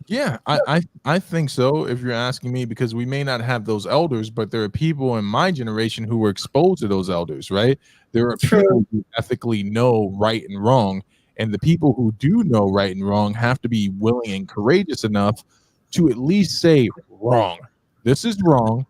Yeah, I think so, if you're asking me, because we may not have those elders, but there are people in my generation who were exposed to those elders, right? There are people who ethically know right and wrong, and the people who do know right and wrong have to be willing and courageous enough to at least say, wrong. This is wrong.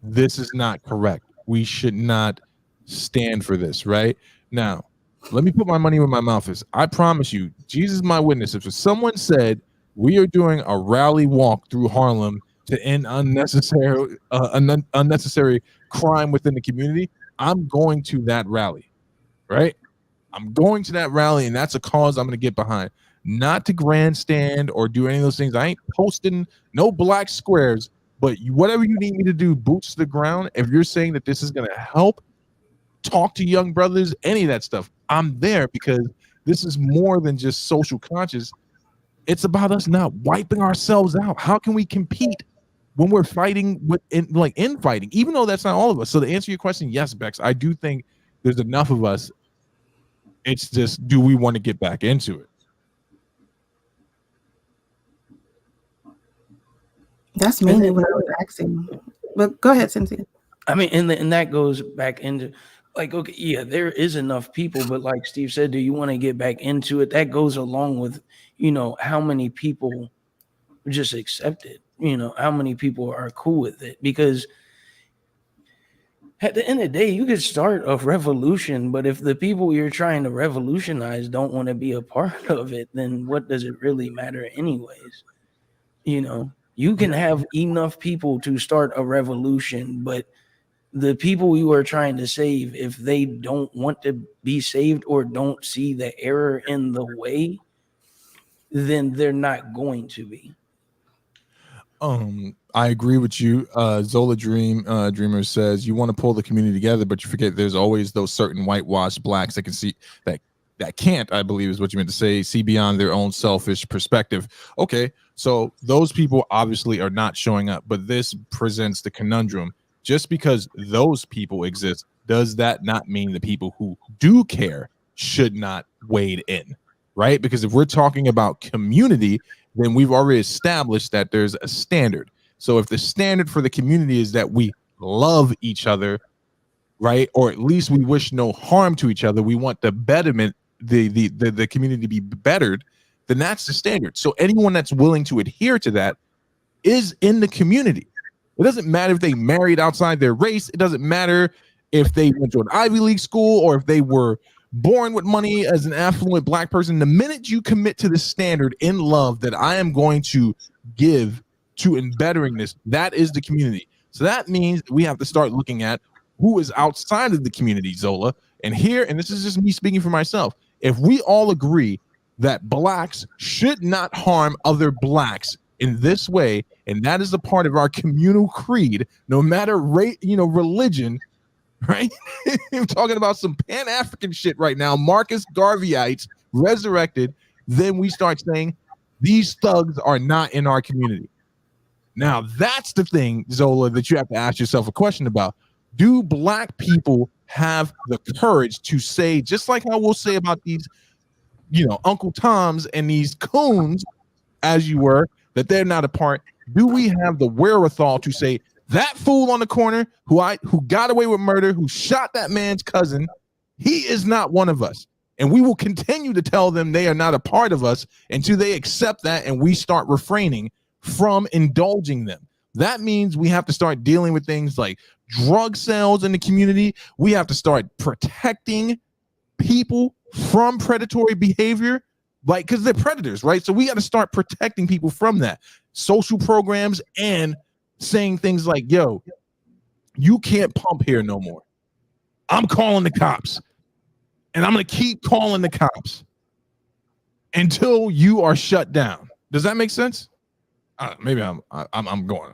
This is not correct. We should not stand for this, right? Now, let me put my money where my mouth is. I promise you, Jesus is my witness. If someone said, we are doing a rally walk through Harlem to end unnecessary crime within the community, I'm going to that rally, right? I'm going to that rally, and that's a cause I'm going to get behind. Not to grandstand or do any of those things. I ain't posting no black squares, but whatever you need me to do, boots to the ground. If you're saying that this is going to help talk to young brothers, any of that stuff, I'm there, because this is more than just social conscious. It's about us not wiping ourselves out. How can we compete when we're fighting infighting, even though that's not all of us? So to answer your question, yes, Bex, I do think there's enough of us. It's just, do we want to get back into it? That's mainly what I would taxing. But go ahead, Cynthia. I mean, and that goes back into like, okay, yeah, there is enough people, but like Steve said, do you want to get back into it? That goes along with, how many people just accept it, how many people are cool with it, because at the end of the day, you could start a revolution, but if the people you're trying to revolutionize don't want to be a part of it, then what does it really matter anyways? You can have enough people to start a revolution, but the people you are trying to save, if they don't want to be saved or don't see the error in the way, then they're not going to be. I agree with you. Zola Dreamer says you want to pull the community together, but you forget there's always those certain whitewashed blacks that can see that can't, I believe is what you meant to say, see beyond their own selfish perspective. Okay, so those people obviously are not showing up, but this presents the conundrum. Just because those people exist, does that not mean the people who do care should not wade in, right? Because if we're talking about community, then we've already established that there's a standard. So if the standard for the community is that we love each other, right, or at least we wish no harm to each other, we want the betterment, the community to be bettered, then that's the standard. So anyone that's willing to adhere to that is in the community. It doesn't matter if they married outside their race. It doesn't matter if they went to an Ivy League school or if they were born with money as an affluent black person. The minute you commit to the standard in love that I am going to give to in bettering this, that is the community. So that means we have to start looking at who is outside of the community, Zola. And this is just me speaking for myself, if we all agree that blacks should not harm other blacks in this way, and that is a part of our communal creed, no matter religion, right? I'm talking about some Pan-African shit right now, Marcus Garveyites resurrected, then we start saying these thugs are not in our community. Now that's the thing, Zola, that you have to ask yourself a question about. Do black people have the courage to say, just like how we'll say about these, Uncle Toms and these coons, as you were, that they're not a part? Do we have the wherewithal to say that fool on the corner who got away with murder, who shot that man's cousin, he is not one of us, and we will continue to tell them they are not a part of us until they accept that and we start refraining from indulging them? That means we have to start dealing with things like drug sales in the community. We have to start protecting people from predatory behavior, because they're predators, right? So we got to start protecting people from that. Social programs and saying things like, yo, you can't pump here no more. I'm calling the cops, and I'm going to keep calling the cops until you are shut down. Does that make sense? Maybe I'm going.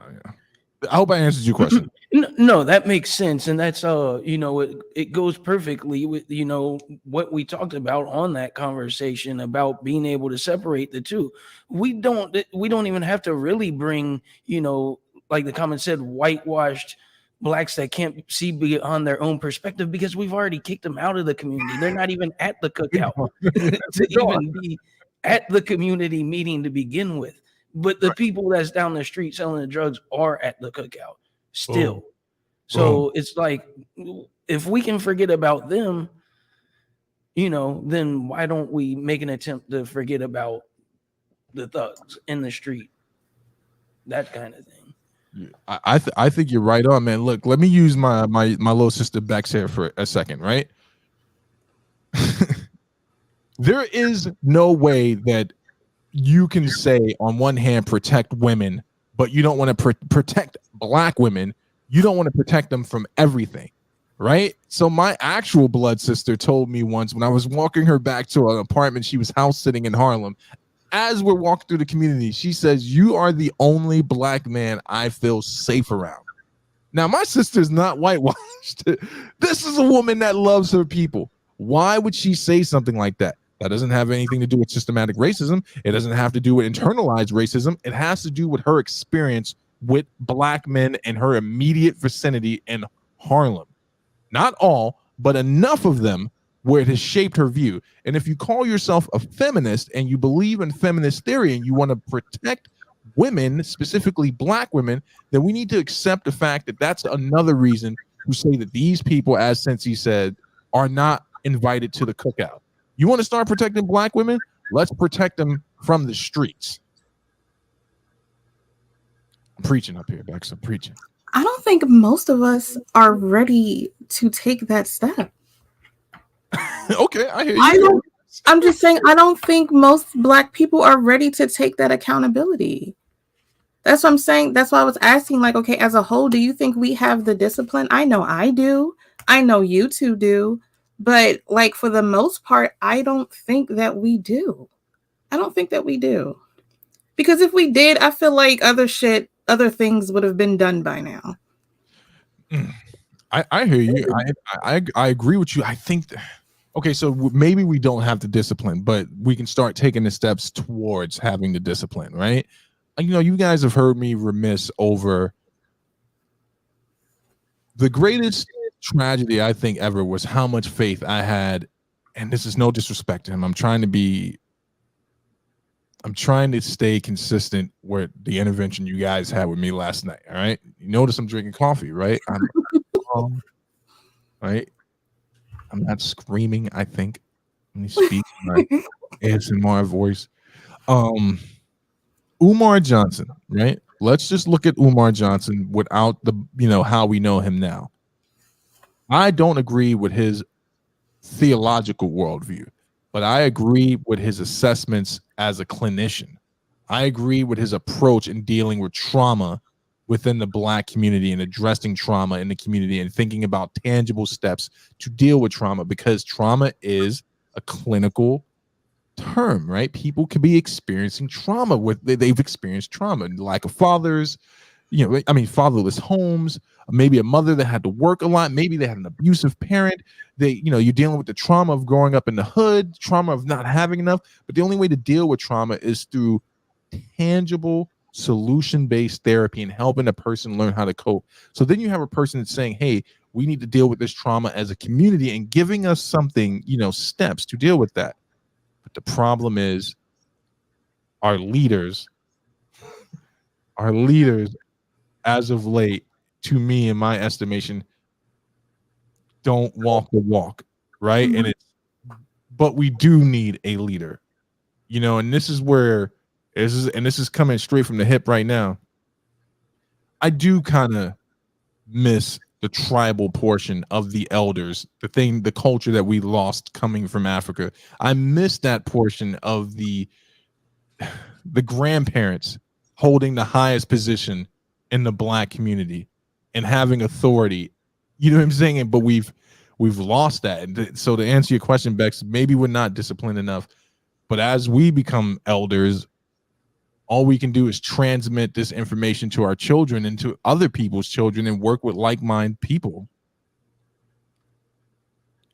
I hope I answered your question. No, that makes sense, and that's it goes perfectly with what we talked about on that conversation about being able to separate the two. We don't even have to really bring like the comment said, whitewashed blacks that can't see beyond their own perspective, because we've already kicked them out of the community. They're not even at the cookout to even be at the community meeting to begin with. But the people that's down the street selling the drugs are at the cookout still. So it's like, if we can forget about them, then why don't we make an attempt to forget about the thugs in the street? That kind of thing. I think you're right on, man. Look, let me use my little sister Bex here for a second, right? There is no way that you can say on one hand protect women, but you don't want to protect black women. You don't want to protect them from everything, right? So my actual blood sister told me once when I was walking her back to an apartment, she was house sitting in Harlem. As we're walking through the community, she says, "You are the only black man I feel safe around." Now, my sister's not whitewashed. This is a woman that loves her people. Why would she say something like that? That doesn't have anything to do with systematic racism. It doesn't have to do with internalized racism. It has to do with her experience with black men in her immediate vicinity in Harlem. Not all, but enough of them where it has shaped her view. And if you call yourself a feminist and you believe in feminist theory and you want to protect women, specifically black women, then we need to accept the fact that that's another reason to say that these people, as Sensei said, are not invited to the cookout. You want to start protecting black women? Let's protect them from the streets. I'm preaching up here, Bex. I'm preaching. I don't think most of us are ready to take that step. Okay, I hear you. I'm just saying, I don't think most black people are ready to take that accountability. That's what I'm saying. That's why I was asking, like, okay, as a whole, do you think we have the discipline? I know I do. I know you two do. But like for the most part, I don't think that we do. I don't think that we do. Because if we did, I feel like other things would have been done by now. I hear you. I agree with you. I think okay, so maybe we don't have the discipline, but we can start taking the steps towards having the discipline, right? You know, you guys have heard me remiss over the greatest tragedy I think ever was how much faith I had, and this is no disrespect to him. I'm trying to stay consistent with the intervention you guys had with me last night. All right. You notice I'm drinking coffee, right? Right. I'm not screaming, I think. Let me speak my ASMR voice. Umar Johnson, right? Let's just look at Umar Johnson without the, how we know him now. I don't agree with his theological worldview, but I agree with his assessments as a clinician. I agree with his approach in dealing with trauma within the black community and addressing trauma in the community and thinking about tangible steps to deal with trauma, because trauma is a clinical term, right? People could be experiencing trauma they've experienced trauma, lack of fathers, fatherless homes, maybe a mother that had to work a lot, maybe they had an abusive parent. You're dealing with the trauma of growing up in the hood, trauma of not having enough. But the only way to deal with trauma is through tangible solution-based therapy and helping a person learn how to cope. So then you have a person that's saying, hey, we need to deal with this trauma as a community and giving us something, steps to deal with that. But the problem is our leaders, as of late, to me, in my estimation, don't walk the walk, right? Mm-hmm. But we do need a leader, and this is where this is coming straight from the hip right now. I do kind of miss the tribal portion of the elders, the culture that we lost coming from Africa. I miss that portion of the grandparents holding the highest position in the black community and having authority. You know what I'm saying? But we've lost that. And so to answer your question, Bex, maybe we're not disciplined enough. But as we become elders, all we can do is transmit this information to our children and to other people's children and work with like-minded people.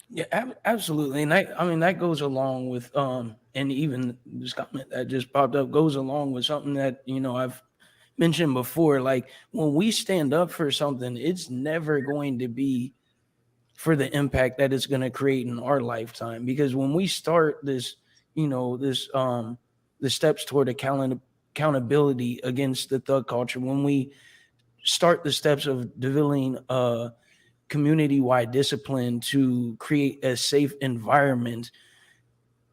Yeah, absolutely. And that goes along with and even this comment that just popped up goes along with something that I've mentioned before. Like, when we stand up for something, it's never going to be for the impact that it's going to create in our lifetime. Because when we start this, the steps toward accountability against the thug culture, when we start the steps of developing community-wide discipline to create a safe environment,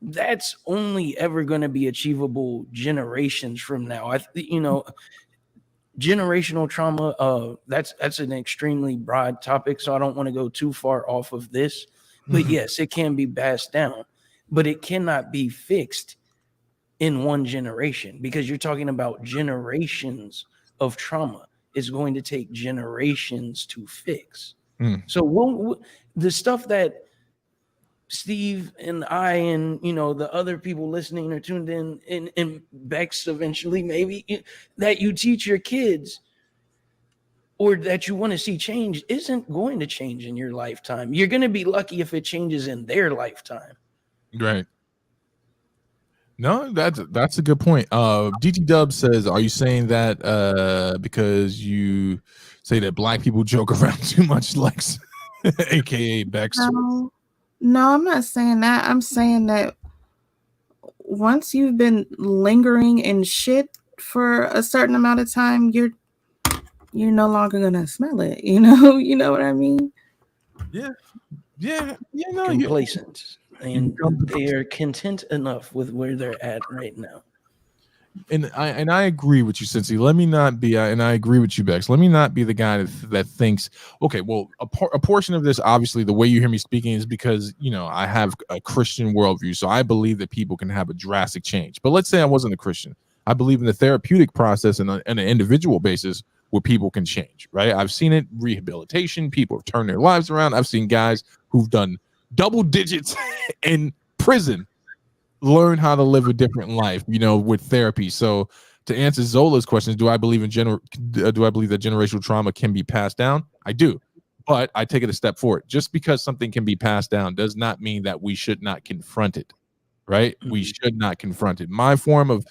that's only ever going to be achievable generations from now. Generational trauma, that's an extremely broad topic, so I don't want to go too far off of this. But yes, it can be passed down, but it cannot be fixed in one generation, because you're talking about generations of trauma. It's going to take generations to fix. So the stuff that Steve and I and the other people listening or tuned in and Bex eventually maybe that you teach your kids or that you want to see change isn't going to change in your lifetime. You're going to be lucky if it changes in their lifetime. Right. No, that's a good point. DT Dub says, are you saying that because you say that black people joke around too much, Lex, aka Bex? No, I'm not saying that. I'm saying that once you've been lingering in shit for a certain amount of time, you're no longer gonna smell it. You know what I mean? Yeah, no, Complacent, and they are content enough with where they're at right now. and I agree with you, Cincy. Let me not be, and I agree with you, Bex. Let me not be the guy that thinks, okay, well, a portion of this, obviously, the way you hear me speaking is because I have a Christian worldview, so I believe that people can have a drastic change. But let's say I wasn't a Christian. I believe in the therapeutic process and an individual basis where people can change. Right? I've seen it, rehabilitation. People have turned their lives around. I've seen guys who've done double digits in prison learn how to live a different life, with therapy. So to answer Zola's questions, do I believe that generational trauma can be passed down? I do, but I take it a step forward. Just because something can be passed down does not mean that we should not confront it, right? We should not confront it. My form of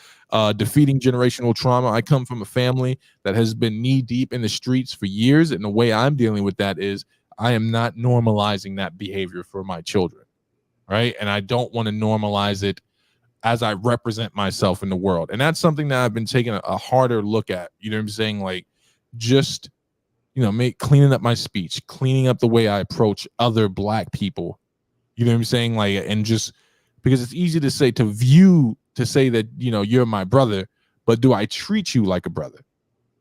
defeating generational trauma, I come from a family that has been knee deep in the streets for years, and the way I'm dealing with that is I am not normalizing that behavior for my children. Right. And I don't want to normalize it as I represent myself in the world. And that's something that I've been taking a harder look at. You know what I'm saying? Like, just, cleaning up my speech, cleaning up the way I approach other Black people. You know what I'm saying? Like, and just because it's easy to say that, you're my brother, but do I treat you like a brother?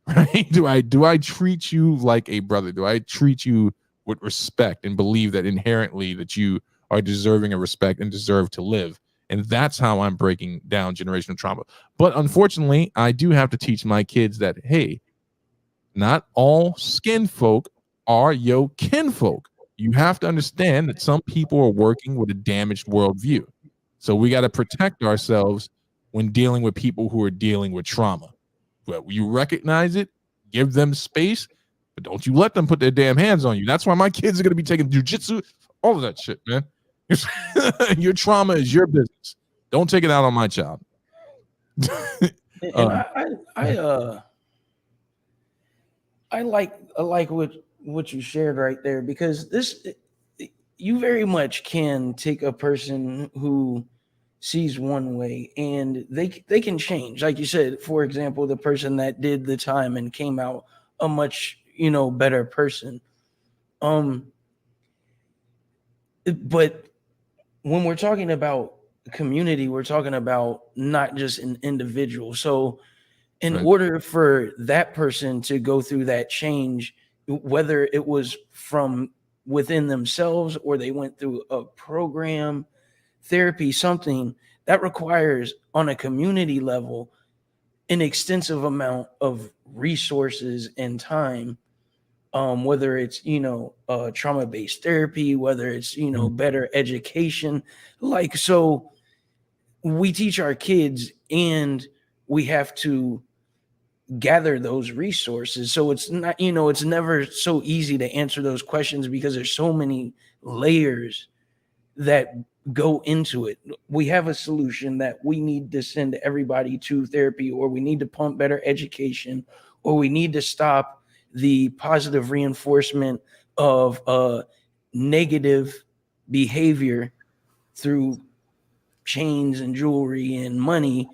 Right? Do I treat you like a brother? Do I treat you with respect and believe that inherently that you are deserving of respect and deserve to live? And that's how I'm breaking down generational trauma. But unfortunately, I do have to teach my kids that, hey, not all skin folk are your kinfolk. You have to understand that some people are working with a damaged worldview. So we got to protect ourselves when dealing with people who are dealing with trauma. But you recognize it, give them space, but don't you let them put their damn hands on you. That's why my kids are going to be taking jujitsu, all of that shit, man. Your trauma is your business. Don't take it out on my child. I like what you shared right there, because you very much can take a person who sees one way and they can change. Like you said, for example, the person that did the time and came out a much better person. But when we're talking about community, we're talking about not just an individual. So in order for that person to go through that change, whether it was from within themselves or they went through a program, therapy, something that requires on a community level an extensive amount of resources and time, whether it's trauma-based therapy, whether it's better education. Like, so we teach our kids and we have to gather those resources. So it's not, it's never so easy to answer those questions because there's so many layers that go into it. We have a solution that we need to send everybody to therapy, or we need to pump better education, or we need to stop the positive reinforcement of negative behavior through chains and jewelry and money.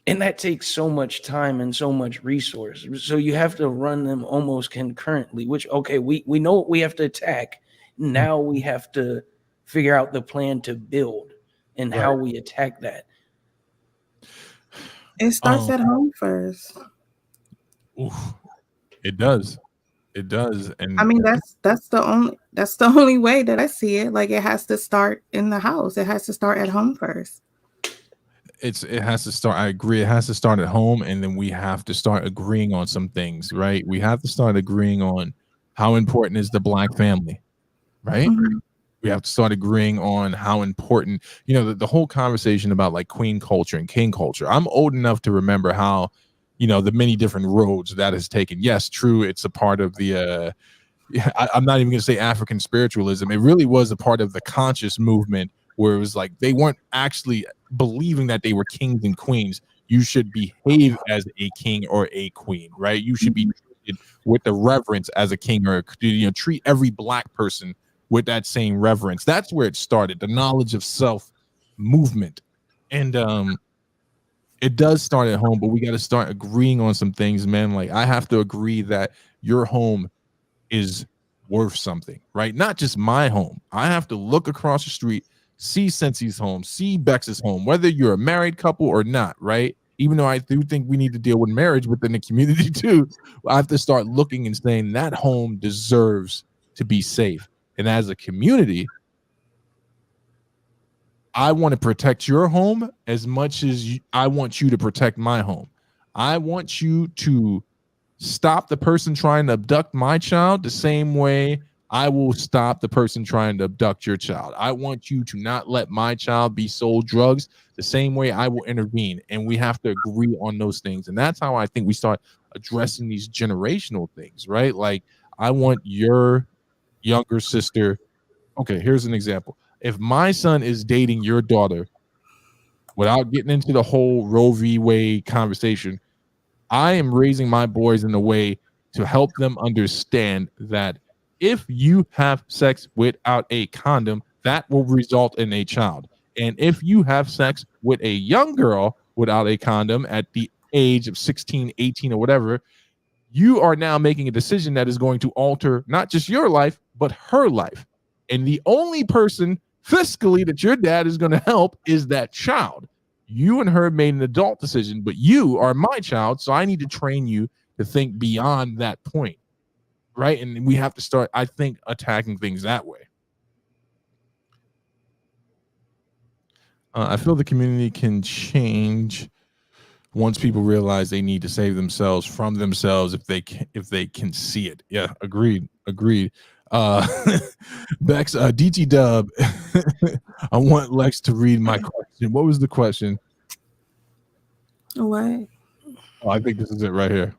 And that takes so much time and so much resource. So you have to run them almost concurrently, which, okay, we know what we have to attack. Now we have to figure out the plan to build and how we attack that. It starts at home first. Oof. It does. And I mean, that's the only way that I see it. Like, it has to start in the house. It has to start at home first. It has to start. I agree. It has to start at home, and then we have to start agreeing on some things, right? We have to start agreeing on how important is the Black family, right? Mm-hmm. We have to start agreeing on how important, the whole conversation about like queen culture and king culture. I'm old enough to remember how, the many different roads that has taken. Yes, true. It's a part of the, I'm not even going to say African spiritualism. It really was a part of the conscious movement where it was like they weren't actually believing that they were kings and queens. You should behave as a king or a queen, right? You should be treated with the reverence as a king or treat every Black person with that same reverence. That's where it started, the knowledge of self movement. And It does start at home, but we got to start agreeing on some things, man. Like I have to agree that your home is worth something, right? Not just my home. I have to look across the street, see Sensei's home, see Bex's home, whether you're a married couple or not, right? Even though I do think we need to deal with marriage within the community too, I have to start looking and saying that home deserves to be safe. And as a community, I want to protect your home as much as I want you to protect my home. I want you to stop the person trying to abduct my child the same way I will stop the person trying to abduct your child. I want you to not let my child be sold drugs the same way I will intervene. And we have to agree on those things. And that's how I think we start addressing these generational things, right? Like, I want your younger sister. Okay, here's an example. If my son is dating your daughter, without getting into the whole Roe v. Wade conversation, I am raising my boys in a way to help them understand that if you have sex without a condom, that will result in a child. And if you have sex with a young girl without a condom at the age of 16, 18, or whatever, you are now making a decision that is going to alter not just your life, but her life. And the only person fiscally that your dad is going to help is that child. You and her made an adult decision, but you are my child, so I need to train you to think beyond that point, right? And we have to start, I think, attacking things that way. I feel the community can change once people realize they need to save themselves from themselves if they can see it. Yeah, agreed. Bex, DT Dub, I want Lex to read my question. What was the question? What? Oh, I think this is it right here.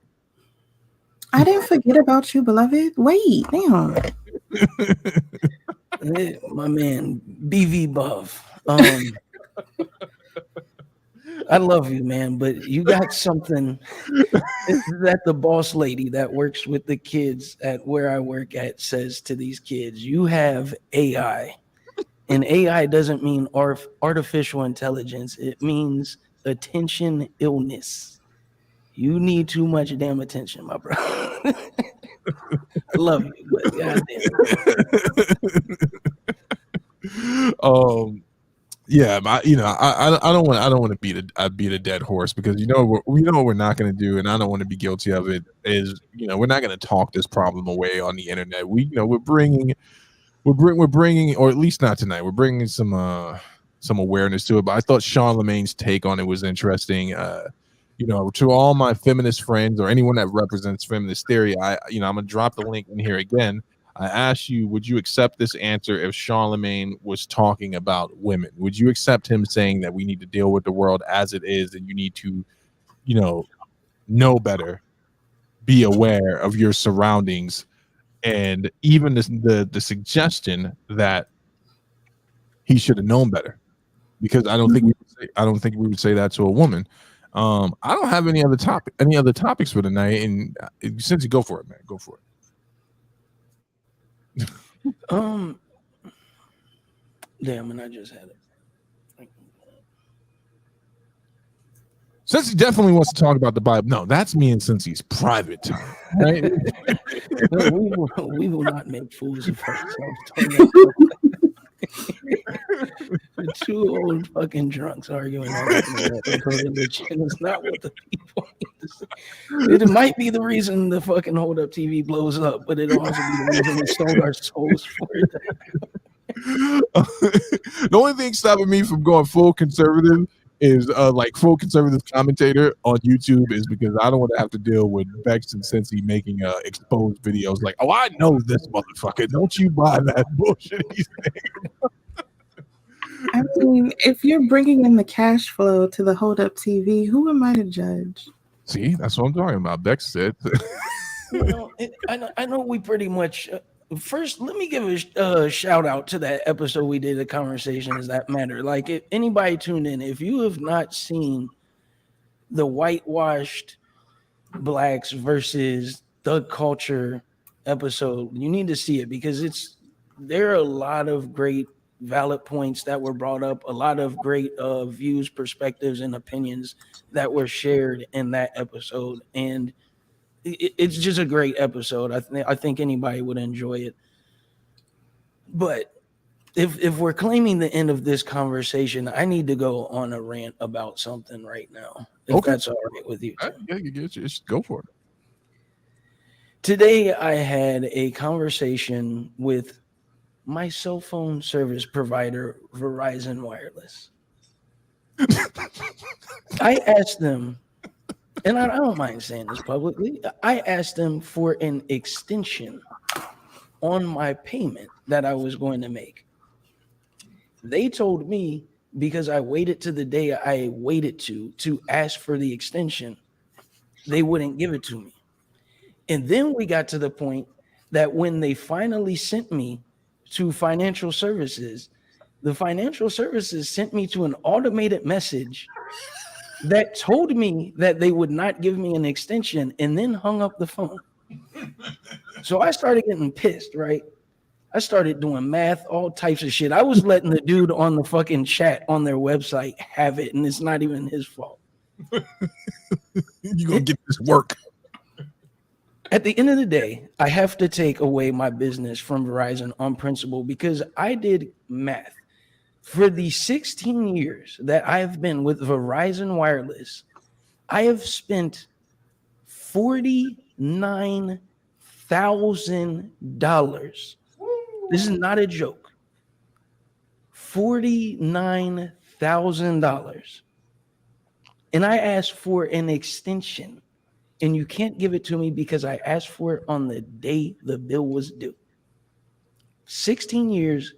I didn't forget about you, beloved. Wait, damn. My man, BV Buff. I love you, man, but you got something that the boss lady that works with the kids at where I work at says to these kids. You have AI, and AI doesn't mean artificial intelligence. It means attention illness. You need too much damn attention, my bro. I love you, but goddamn. Yeah, I don't want to beat a dead horse, because what we're not going to do, and I don't want to be guilty of it, is we're not going to talk this problem away on the internet. We're bringing, or at least not tonight, we're bringing some awareness to it. But I thought Charlamagne's take on it was interesting. To all my feminist friends or anyone that represents feminist theory, I'm gonna drop the link in here again. I asked you, would you accept this answer if Charlamagne was talking about women? Would you accept him saying that we need to deal with the world as it is, and you need to, know better, be aware of your surroundings, and even the suggestion that he should have known better? Because I don't think we would say that to a woman. I don't have any other topics for tonight, and since you go for it, man, go for it. Damn, and I just had it. Since he definitely wants to talk about the Bible, no, that's me and Sensei's private time, right? No, we will not make fools of ourselves. The two old fucking drunks arguing on religion is not what the people need to say. It might be the reason the fucking Hold Up TV blows up, but it'll also be the reason we sold our souls for it. The only thing stopping me from going full conservative is full conservative commentator on YouTube is because I don't want to have to deal with Bex and Sensei making exposed videos like, oh, I know this motherfucker. Don't you buy that bullshit he's saying. I mean, if you're bringing in the cash flow to the Hold Up TV, who am I to judge? See, that's what I'm talking about. Bex said. I know we pretty much. First, let me give a shout out to that episode we did, the Conversations That Matter. Like, if anybody tuned in, if you have not seen the whitewashed blacks versus thug culture episode, you need to see it, because there are a lot of great valid points that were brought up, a lot of great views, perspectives, and opinions that were shared in that episode. And it's just a great episode. I think anybody would enjoy it. But if we're claiming the end of this conversation, I need to go on a rant about something right now. If that's all right with you. Yeah, you just go for it. Today, I had a conversation with my cell phone service provider, Verizon Wireless. I asked them, and I don't mind saying this publicly, I asked them for an extension on my payment that I was going to make. They told me because I waited to the day I waited to ask for the extension, they wouldn't give it to me. And then we got to the point that when they finally sent me to financial services, the financial services sent me to an automated message that told me that they would not give me an extension and then hung up the phone. So I started getting pissed, right? I started doing math, all types of shit. I was letting the dude on the fucking chat on their website have it, and it's not even his fault. You're going to get this work. At the end of the day, I have to take away my business from Verizon on principle because I did math. For the 16 years that I've been with Verizon Wireless, I have spent $49,000. This is not a joke. $49,000. And I asked for an extension. And you can't give it to me because I asked for it on the day the bill was due. 16 years,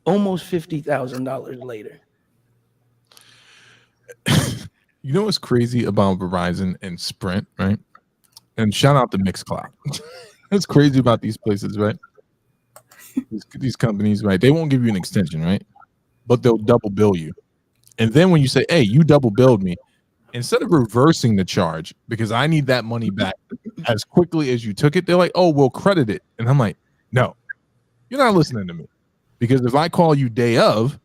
almost $50,000 later. You know what's crazy about Verizon and Sprint, right? And shout out to Mixcloud. What's crazy about these places, right? These companies, right? They won't give you an extension, right? But they'll double bill you. And then when you say, hey, you double billed me, instead of reversing the charge because I need that money back as quickly as you took it, they're like, oh, we'll credit it. And I'm like, no, you're not listening to me. Because if I call you day of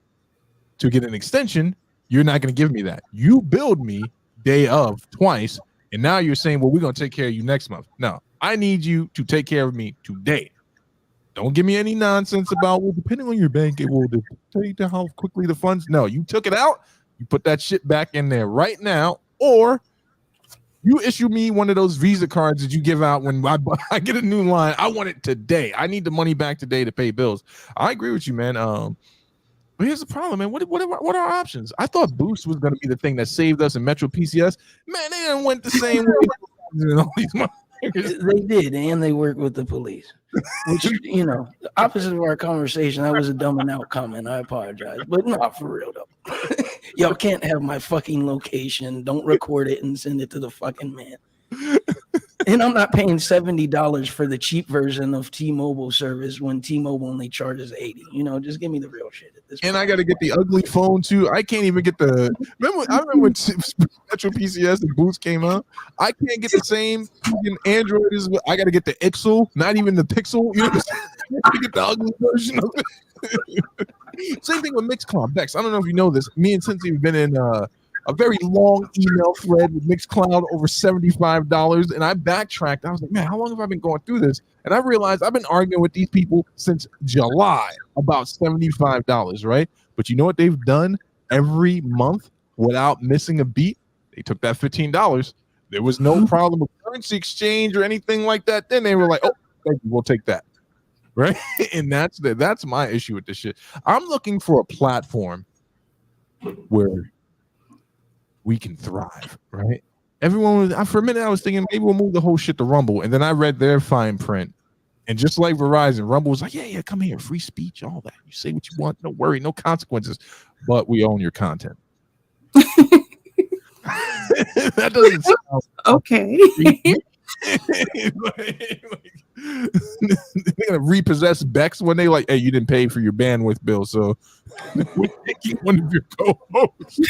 to get an extension, you're not going to give me that. You billed me day of twice, and now you're saying, well, we're going to take care of you next month. No, I need you to take care of me today. Don't give me any nonsense about, well, depending on your bank, it will tell you how quickly the funds. No, you took it out. You put that shit back in there right now, or you issue me one of those Visa cards that you give out when I get a new line. I want it today. I need the money back today to pay bills. I agree with you, man. But here's the problem, man. What are our options? I thought Boost was going to be the thing that saved us in Metro PCS. Man, they didn't went the same way. They did, and they work with the police. Which, you know, the opposite of our conversation, that was a dumbing out comment. I apologize. But not for real, though. Y'all can't have my fucking location. Don't record it and send it to the fucking man. And I'm not paying $70 for the cheap version of T-Mobile service when T-Mobile only charges $80. You know, just give me the real shit at this point. And I got to get the ugly phone too. I can't even get the. I remember when Metro PCS and Boost came out. I can't get the same Android as. I got to get the Ixel, not even the Pixel. You know, I get the ugly version of it. Same thing with Mixcloud. Bex, I don't know if you know this. Me and Cincy have been in a very long email thread with Mixcloud over $75, and I backtracked. I was like, man, how long have I been going through this? And I realized I've been arguing with these people since July about $75, right? But you know what they've done every month without missing a beat? They took that $15. There was no problem with currency exchange or anything like that. Then they were like, oh, thank you, we'll take that. Right? And that's my issue with this shit. I'm looking for a platform where we can thrive, right? For a minute I was thinking maybe we'll move the whole shit to Rumble, and then I read their fine print, and just like Verizon, Rumble was like, yeah, come here, free speech, all that. You say what you want, no worry, no consequences, but we own your content. That doesn't sound okay. They're gonna repossess Bex when they like, hey, you didn't pay for your bandwidth bill, so we're taking one of your co-hosts.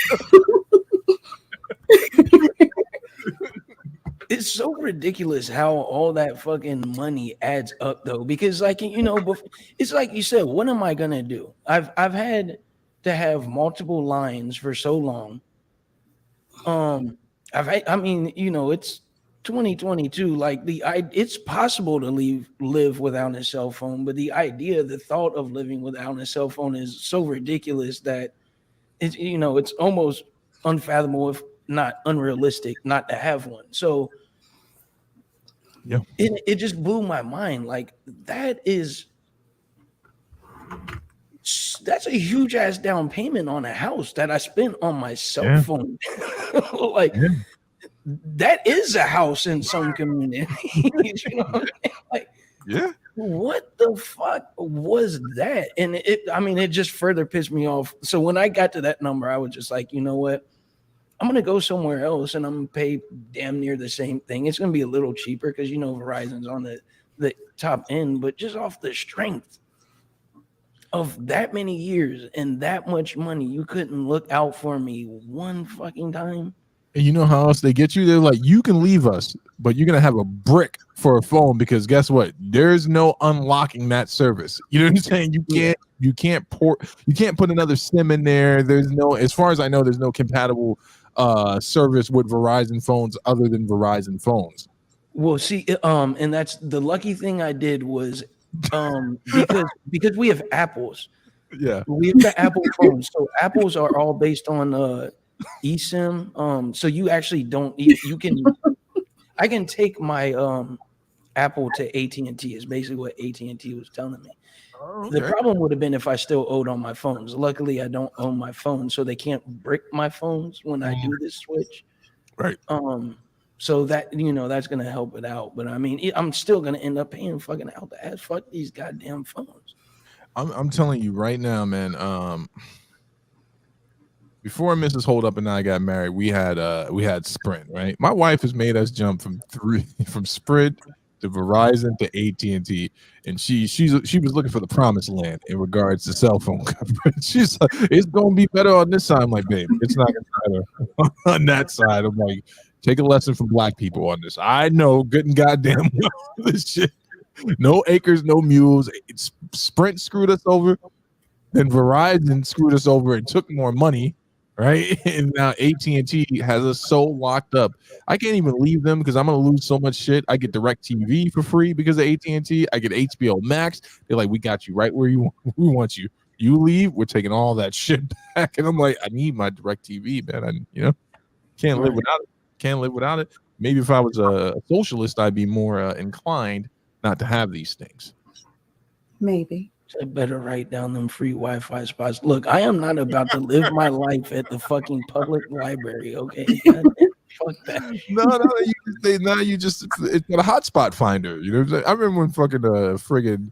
It's so ridiculous how all that fucking money adds up, though, because like it's like you said, what am I gonna do? I've had to have multiple lines for so long. I mean, it's 2022. Like it's possible to live without a cell phone, but the thought of living without a cell phone is so ridiculous that it's almost unfathomable, if not unrealistic, not to have one. So yeah, it just blew my mind. Like that's a huge ass down payment on a house that I spent on my cell phone. Like that is a house in some communities. You know what I mean? Like, what the fuck was that? And it just further pissed me off. So when I got to that number, I was just like, you know what? I'm gonna go somewhere else and I'm gonna pay damn near the same thing. It's gonna be a little cheaper because Verizon's on the top end, but just off the strength of that many years and that much money, you couldn't look out for me one fucking time. And you know how else they get you? They're like, you can leave us, but you're gonna have a brick for a phone because guess what? There's no unlocking that service. You know what I'm saying? You can't put another SIM in there. There's no, as far as I know, there's no compatible service with Verizon phones other than Verizon phones. Well, see, and that's the lucky thing I did was because we have Apples. Yeah, we've got Apple phones, so Apples are all based on eSIM. So you actually don't. You can. I can take my Apple to AT&T. Is basically what AT&T was telling me. Oh, okay. The problem would have been if I still owed on my phones. Luckily, I don't own my phone, so they can't brick my phones when I do this switch. Right. So that that's gonna help it out. But I mean, I'm still gonna end up paying fucking out the ass. Fuck these goddamn phones. I'm telling you right now, man. Before Mrs. Hold Up and I got married, we had Sprint, right? My wife has made us jump from Sprint to Verizon to AT&T, and she was looking for the promised land in regards to cell phone coverage. She's like, it's gonna be better on this side. I'm like, babe, it's not gonna be better on that side. I'm like, take a lesson from black people on this. I know good and goddamn well this shit. No acres, no mules. Sprint screwed us over, then Verizon screwed us over and took more money. Right, and now AT&T has us so locked up. I can't even leave them because I'm gonna lose so much shit. I get DirecTV for free because of AT&T. I get HBO Max. They're like, we got you right where we want you. You leave, we're taking all that shit back. And I'm like, I need my DirecTV, man. Can't live without it. Can't live without it. Maybe if I was a socialist, I'd be more inclined not to have these things. Maybe. I better write down them free Wi-Fi spots. Look, I am not about to live my life at the fucking public library, okay? Fuck that. It's got a hotspot finder. You know what I'm saying? I remember when fucking friggin'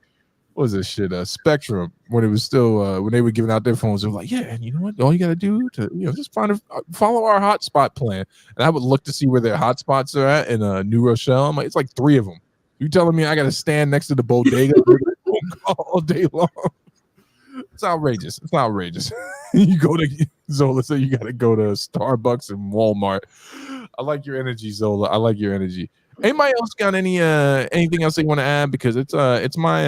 what was this shit? Spectrum, when it was still when they were giving out their phones, they were like, yeah, and you know what? All you gotta do to just follow our hotspot plan. And I would look to see where their hotspots are at in New Rochelle. I'm like, it's like 3 of them. You telling me I gotta stand next to the bodega all day long? It's outrageous. It's outrageous. You go to Zola, so you gotta go to Starbucks and Walmart. I like your energy, Zola. I like your energy. Anybody else got anything else they want to add? Because it's my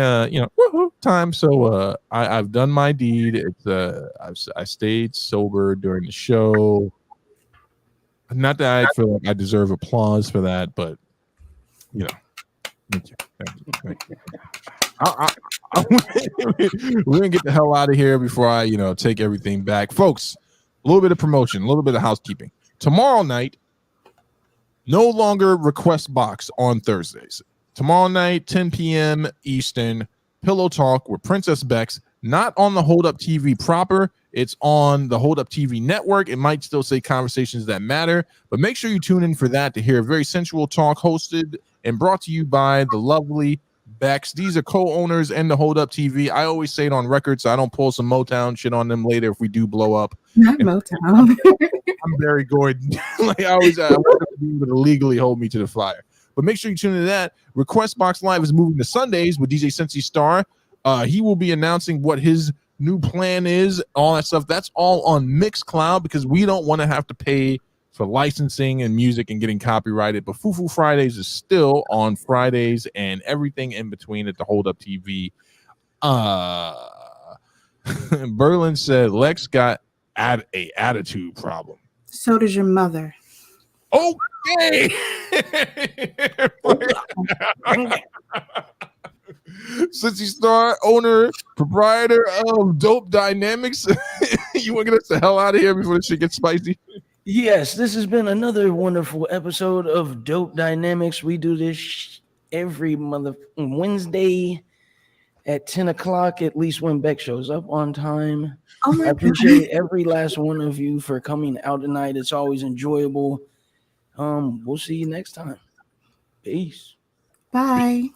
woohoo time. So I've done my deed. It's I stayed sober during the show. Not that I feel like I deserve applause for that, but thank you. We're gonna get the hell out of here before I take everything back, folks. A little bit of promotion, a little bit of housekeeping. Tomorrow night, no longer request box on Thursdays. Tomorrow night, 10 p.m. Eastern, Pillow Talk with Princess Bex. Not on the Hold Up TV proper. It's on the Hold Up TV network. It might still say Conversations That Matter, but make sure you tune in for that to hear a very sensual talk hosted and brought to you by the lovely Bex. These are co-owners and the Hold Up TV. I always say it on record so I don't pull some Motown shit on them later if we do blow up. Not Motown. I'm Barry Gordon. Like I want them to be able to legally hold me to the fire. But make sure you tune into that. Request Box Live is moving to Sundays with DJ Sensi Star. He will be announcing what his new plan is, all that stuff. That's all on Mixcloud because we don't want to have to pay for licensing and music and getting copyrighted, but Foo Foo Fridays is still on Fridays and everything in between at the Hold Up TV. Berlin said Lex got a attitude problem. So does your mother. Okay. Cincy Star, owner, proprietor of Dope Dynamics. You want to get us the hell out of here before this shit gets spicy? Yes, this has been another wonderful episode of Dope Dynamics. We do this every Wednesday at 10 o'clock, at least when Beck shows up on time. Oh I appreciate every last one of you for coming out tonight. It's always enjoyable. We'll see you next time. Peace. Bye.